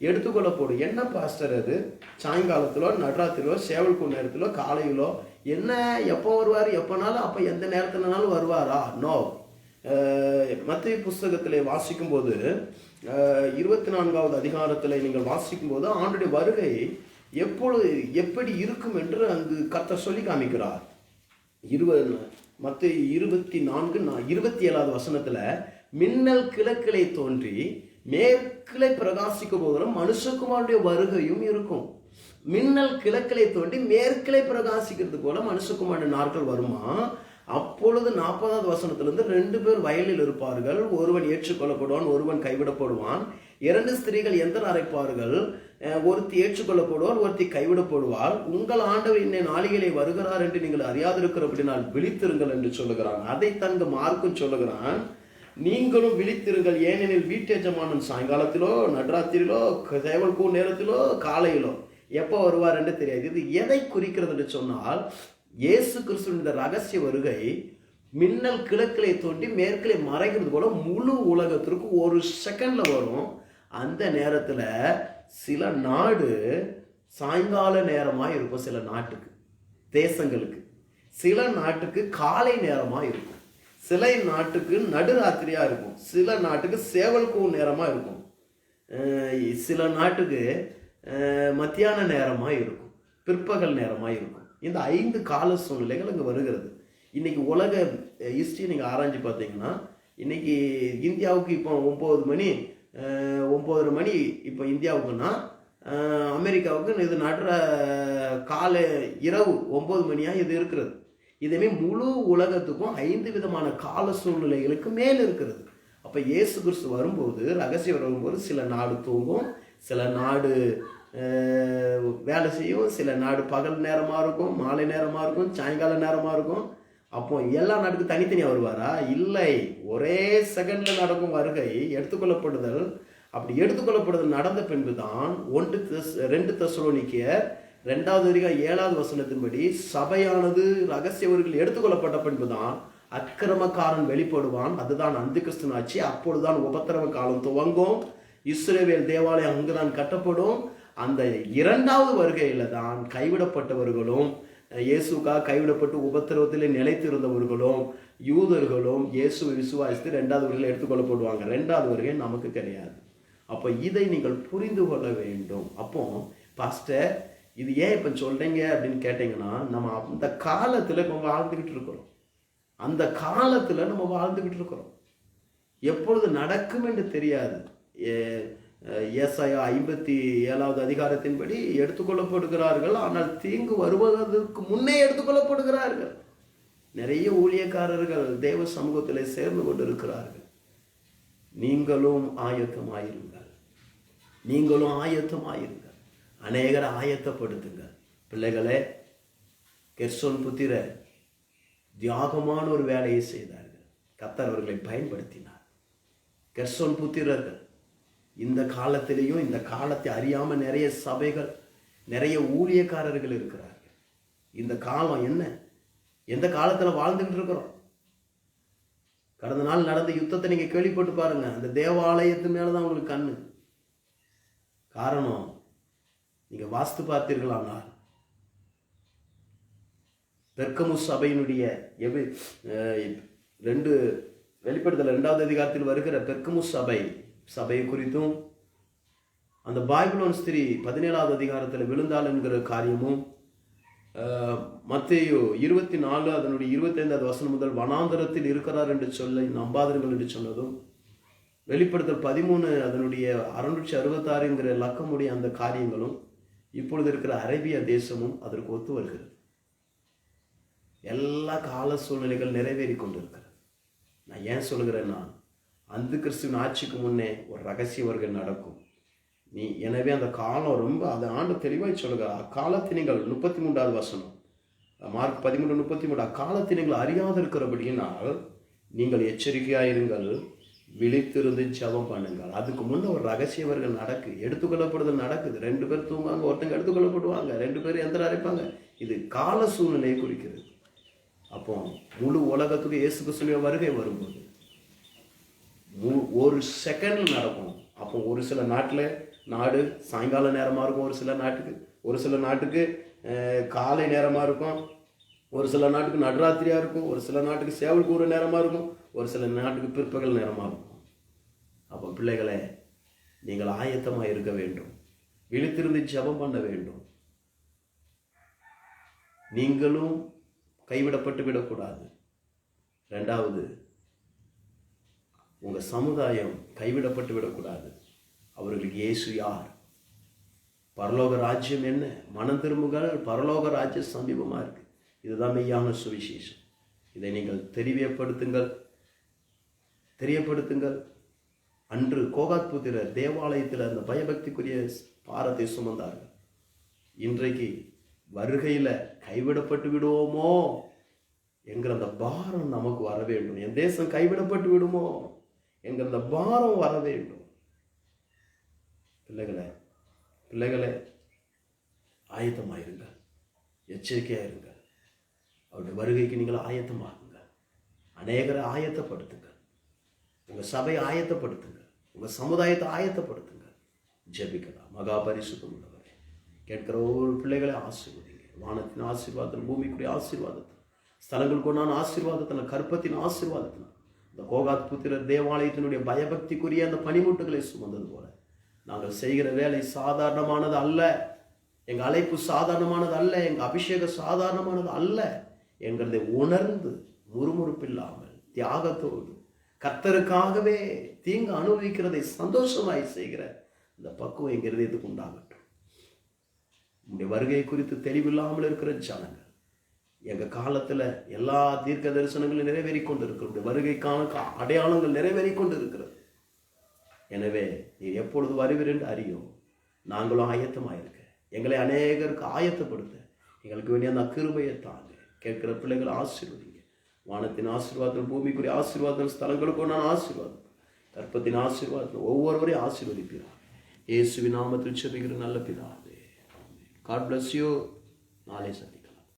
எடுத்துக்கொள்ளப்படும். என்ன பாஸ்டர் அது? சாயங்காலத்திலோ நடுராத்திரிலோ சேவல்கூ நேரத்திலோ காலையிலோ என்ன? எப்போ வருவார்? எப்போனாலும். அப்போ எந்த நேரத்தினாலும் வருவாரா? நோ. மத்தேயு புஸ்தகத்திலே வாசிக்கும் போது 24வது அதிகாரத்தில் நீங்கள் வாசிக்கும் போது ஆண்டுடைய வருகை எப்படி இருக்கும் என்று அங்கு கர்த்தர் சொல்லி காமிக்கிறார். மத்தேயு 24:27வது வசனத்துல, மின்னல் கிழக்கிலே தோன்றி மேற்கிளை பிரகாசிக்க போதும் மனுஷகுமாருடைய வருகையும் இருக்கும். மின்னல் கிழக்கிலே தோன்றி மேற்கிளை பிரகாசிக்கிறது போல மனுஷகுமாருடைய நாட்கள் வருமா? அப்பொழுது 40வது வசனத்திலிருந்து 2 பேர் வயலில் இருப்பார்கள், ஒருவன் ஏற்றுக்கொள்ளப்படுவான், ஒருவன் கைவிடப்படுவான். 2 ஸ்திரீகள் எந்திரம் அரைப்பார்கள், ஒருத்தி ஏற்றுக்கொள்ளப்படுவார், ஒருத்தி கைவிடப்படுவாள். உங்கள் ஆண்டவர் இன்னை நாளிகளே வருகிறார் என்று நீங்கள் அறியாதிருக்கிறபடினால் விழித்திருங்கள் என்று சொல்லுகிறான். அதை தங்க மார்க்கும் சொல்லுகிறான், நீங்களும் விழித்திருங்கள், ஏனெனில் வீட்டு எஜமானன் சாயங்காலத்திலோ நடுராத்திரியிலோ சேவல் கூ நேரத்திலோ காலையிலோ எப்போ வருவார் என்று தெரியாது. இது எதை குறிக்கிறது என்று சொன்னால், இயேசு கிறிஸ்துவின் இந்த ரகசிய வருகை மின்னல் கிழக்கிலே தோன்றி மேற்கிலே மறைகிறது போல முழு உலகத்திற்கு ஒரு செகண்ட்ல வரும். அந்த நேரத்துல சில நாடு சாயங்கால நேரமா இருக்கும், சில நாட்டுக்கு தேசங்களுக்கு, சில நாட்டுக்கு காலை நேரமா இருக்கும், சில நாட்டுக்கு நடுராத்திரியா இருக்கும், சில நாட்டுக்கு சேவல் கூ நேரமா இருக்கும், சில நாட்டுக்கு மத்தியான நேரமா இருக்கும், பிற்பகல் நேரமா இருக்கும். இந்த 5 கால சூழ்நிலைகள் அங்கே வருகிறது. இன்னைக்கு உலக ஹிஸ்ட்ரி நீங்கள் ஆராய்ச்சி பார்த்தீங்கன்னா, இன்னைக்கு இந்தியாவுக்கு இப்போ 9:30 மணி இப்போ இந்தியாவுக்குன்னா, அமெரிக்காவுக்கு இது காலை இரவு 9 மணியாக இது இருக்கிறது. இதுவே முழு உலகத்துக்கும் 5 விதமான கால சூழ்நிலைகளுக்கு மேல் இருக்கிறது. அப்போ இயேசு கிறிஸ்து வரும்போது, ரகசியம் வரும்போது, சில நாடு தூங்கும், சில நாடு வேலை செய்யும், சில நாடு பகல் நேரமாக இருக்கும், மாலை நேரமாக இருக்கும், சாயங்கால நேரமாக இருக்கும். அப்போ எல்லா நாட்டுக்கும் தனித்தனியாக வருவாரா? இல்லை, ஒரே செகண்ட்ல நடக்கும் வருகை, எடுத்துக்கொள்ளப்படுதல். அப்படி எடுத்துக்கொள்ளப்படுதல் நடந்த பின்பு தான் 2 தெசலோனிக்கேயர் 2வது அதிகாரம் 7வது வசனத்தின்படி சபையானது ரகசியவர்கள் எடுத்துக்கொள்ளப்பட்ட பின்புதான் அக்கிரமக்காரன் வெளிப்படுவான். அதுதான் அந்த கிறிஸ்துவின் ஆட்சி. அப்பொழுதுதான் உபத்திரவ காலம் துவங்கும். இஸ்ரவேல் தேவாலயம் அங்குதான் கட்டப்படும். அந்த 2வது வருகையில தான் கைவிடப்பட்டவர்களும் இயேசுக்காக கைவிடப்பட்டு உபத்திரவத்திலே நிலைத்து இருந்தவர்களும் யூதர்களும் இயேசுவை விசுவாசித்து 2வது வருகையில் எடுத்துக்கொள்ளப்படுவாங்க. 2வது வருகை நமக்கு கிடையாது. அப்போ இதை நீங்கள் புரிந்து கொள்ள வேண்டும். அப்போ பாஸ்டர் இது ஏன் இப்போ சொல்றீங்க அப்படின்னு கேட்டீங்கன்னா, நம்ம அந்த காலத்தில் இப்போ வாழ்ந்துக்கிட்டு இருக்கிறோம். அந்த காலத்தில் நம்ம வாழ்ந்துக்கிட்டு இருக்கிறோம். எப்பொழுது நடக்கும் என்று தெரியாது. ஏசாயா 57வது அதிகாரத்தின்படி எடுத்துக்கொள்ளப்படுகிறார்கள், ஆனால் தீங்கு வருவதற்கு முன்னே எடுத்துக்கொள்ளப்படுகிறார்கள். நிறைய ஊழியக்காரர்கள் தேவ சமூகத்தில் சேர்ந்து கொண்டிருக்கிறார்கள். நீங்களும் ஆயத்தமாயிருங்கள், நீங்களும் ஆயத்தமாயிருங்கள், அநேகரை ஆயத்தப்படுத்துங்க. பிள்ளைகளே, கெர்சோன் புத்திரர் தியாகமான ஒரு வேலையை செய்தார்கள். கர்த்தர் அவர்களை பயன்படுத்தினார். கெர்சோன் புத்திரர்கள் இந்த காலத்திலேயும் இந்த காலத்தை அறியாம நிறைய சபைகள், நிறைய ஊழியக்காரர்கள் இருக்கிறார்கள். இந்த காலம் என்ன, எந்த காலத்துல வாழ்ந்துகிட்டு இருக்கிறோம்? கடந்த நாள் நடந்த யுத்தத்தை நீங்க கேள்விப்பட்டு பாருங்க. அந்த தேவாலயத்து மேலதான் உங்களுக்கு கண்ணு. காரணம், நீங்க வாஸ்து பார்த்தீர்களானால் பெர்கமு சபையினுடைய வெளிப்படுத்தல் 2வது அதிகாரத்தில் வருகிற பெர்கமு சபையை குறித்தும், அந்த பாபிலோன் ஸ்திரீ 17வது அதிகாரத்தில் விழுந்தாள் என்கிற காரியமும், மத்தேயு 24 அதனுடைய 25வது வசனம் முதல் வனாந்தரத்தில் இருக்கிறார் என்று சொல்ல நம்பாதீர்கள் என்று சொன்னதும், வெளிப்படுத்தல் 13 அதனுடைய 666 என்கிற லக்கமுடைய அந்த காரியங்களும், இப்பொழுது இருக்கிற அரேபியா தேசமும் அதற்கு ஒத்து வருகிறது. எல்லா கால சூழ்நிலைகள் நிறைவேறி கொண்டிருக்கிறது. நான் ஏன் சொல்கிறேன்னா, அந்த கிறிஸ்துவின் ஆட்சிக்கு முன்னே ஒரு ரகசிய வருகை நடக்கும். எனவே அந்த காலம் ரொம்ப, அந்த ஆண்டு தெளிவாய் சொல்லுகிறார். அக்காலத்தை நீங்கள் 33வது வசனம் மார்க் 13:33, அக்காலத்தை நீங்கள் அறியாது இருக்கிறபடியினால் நீங்கள் எச்சரிக்கையாயிருங்கள், விழித்திருந்து ஜெபம் பண்ணுங்கள். அதுக்கு முன்னே ஒரு ரகசியவர்கள் எடுத்துக்கொள்ளப்படுதல் நடக்குது. 2 பேர் தூங்குவாங்க, ஒருத்தங்க எடுத்துக்கொள்ளப்படுவாங்க, 2 பேர் எந்திர அரைப்பாங்க. இது கால சூழ்நிலையை குறிக்கிறது. அப்போ முழு உலகத்துக்கு இயேசு கிறிஸ்துவின் வருகை வரும்போது ஒரு செகண்ட்ல நடக்கும். அப்போ ஒரு சில நாடு சாயங்கால நேரமா இருக்கும், ஒரு சில நாட்டுக்கு காலை நேரமா இருக்கும், ஒரு சில நாட்டுக்கு நடுராத்திரியா இருக்கும், ஒரு சில நாட்டுக்கு சேவல் கூற நேரமா இருக்கும், ஒரு சில நாட்டுக்கு பிற்பகல் நேரமா இருக்கும். அப்போ பிள்ளைகளே, நீங்கள் ஆயத்தமா இருக்க வேண்டும், விழித்திருந்து ஜெபம் பண்ண வேண்டும். நீங்களும் கைவிடப்பட்டு விடக்கூடாது. 2வது, உங்க சமுதாயம் கைவிடப்பட்டு விடக்கூடாது. அவர்களுக்கு இயேசு யார், பரலோக ராஜ்யம் என்ன, மனம் திரும்புங்கள், பரலோக ராஜ்யம் சமீபமா இருக்கு. இதுதான் மெய்யான சுவிசேஷம். இதை நீங்கள் தெரியப்படுத்துங்கள். அன்று கோகாத் புத்திரர் தேவாலயத்தில் அந்த பயபக்திக்குரிய பாரத்தை சுமந்தார்கள். இன்றைக்கு வருகையில கைவிடப்பட்டு விடுவோமோ என்கிற அந்த பாரம் நமக்கு வர வேண்டும். என் தேசம் கைவிடப்பட்டு விடுமோ என்கிற அந்த பாரம் வர வேண்டும். பிள்ளைகளே ஆயத்தமாயிருங்கள், எச்சரிக்கையாயிருங்கள். அவருடைய வருகைக்கு நீங்கள் ஆயத்தமாகுங்கள். அநேகரை ஆயத்தப்படுத்துங்கள். உங்க சபையை ஆயத்தப்படுத்துங்கள், உங்க சமுதாயத்தை ஆயத்தப்படுத்துங்கள். ஜெபிக்கலாம். மகா பரிசுத்தம் உள்ளவரே, கேட்கிற ஒவ்வொரு பிள்ளைகளை ஆசீர்வதிங்க. வானத்தின் ஆசீர்வாதத்தில், பூமிக்குரிய ஆசீர்வாதத்தில், ஸ்தலங்களுக்கு உண்டான ஆசீர்வாதத்தில், கற்பத்தின் ஆசீர்வாதத்தில், இந்த கோகாத் புத்திரர் தேவாலயத்தினுடைய பயபக்திக்குரிய அந்த பனிமுட்டுகளை சுமந்தது போல நாங்கள் செய்கிற வேலை சாதாரணமானது அல்ல. எங்கள் அழைப்பு சாதாரணமானது அல்ல. எங்கள் அபிஷேகம் சாதாரணமானது அல்ல என்கிறதை உணர்ந்து முறுமுறுப்பில்லாமல் தியாகத்தோடு கர்த்தருக்காகவே தீங்கு அனுபவிக்கிறதை சந்தோஷமாய் செய்கிற இந்த பக்குவம் எங்கள் இதயத்துக்கு உண்டாகட்டும். உங்களுடைய வருகை குறித்து தெளிவில்லாமல் இருக்கிற ஜனங்கள், எங்க காலத்துல எல்லா தீர்க்க தரிசனங்களும் நிறைவேறி கொண்டு இருக்கிற வருகைக்கான அடையாளங்கள் நிறைவேறி கொண்டு இருக்கிறது. எனவே நீர் எப்பொழுது வருவீர் என்று அறியும். நாங்களும் ஆயத்தமாயிருக்க, எங்களை அநேகருக்கு ஆயத்தப்படுத்த எங்களுக்கு வேண்டிய அந்த கிருபையை தாங்க. கேட்கிற பிள்ளைகள் ஆசீர்வதிங்க. வானத்தின் ஆசீர்வாதம், பூமிக்குரிய ஆசீர்வாதம், ஸ்தலங்களுக்கு நான் ஆசீர்வாதம், கற்பத்தின் ஆசீர்வாதம் ஒவ்வொருவரையும் ஆசீர்வதிப்பீர்கள். இயேசுவின் நாமத்தில் ஜெபிக்கிற நல்ல பிதாவே. God bless you. நாளை சந்தி.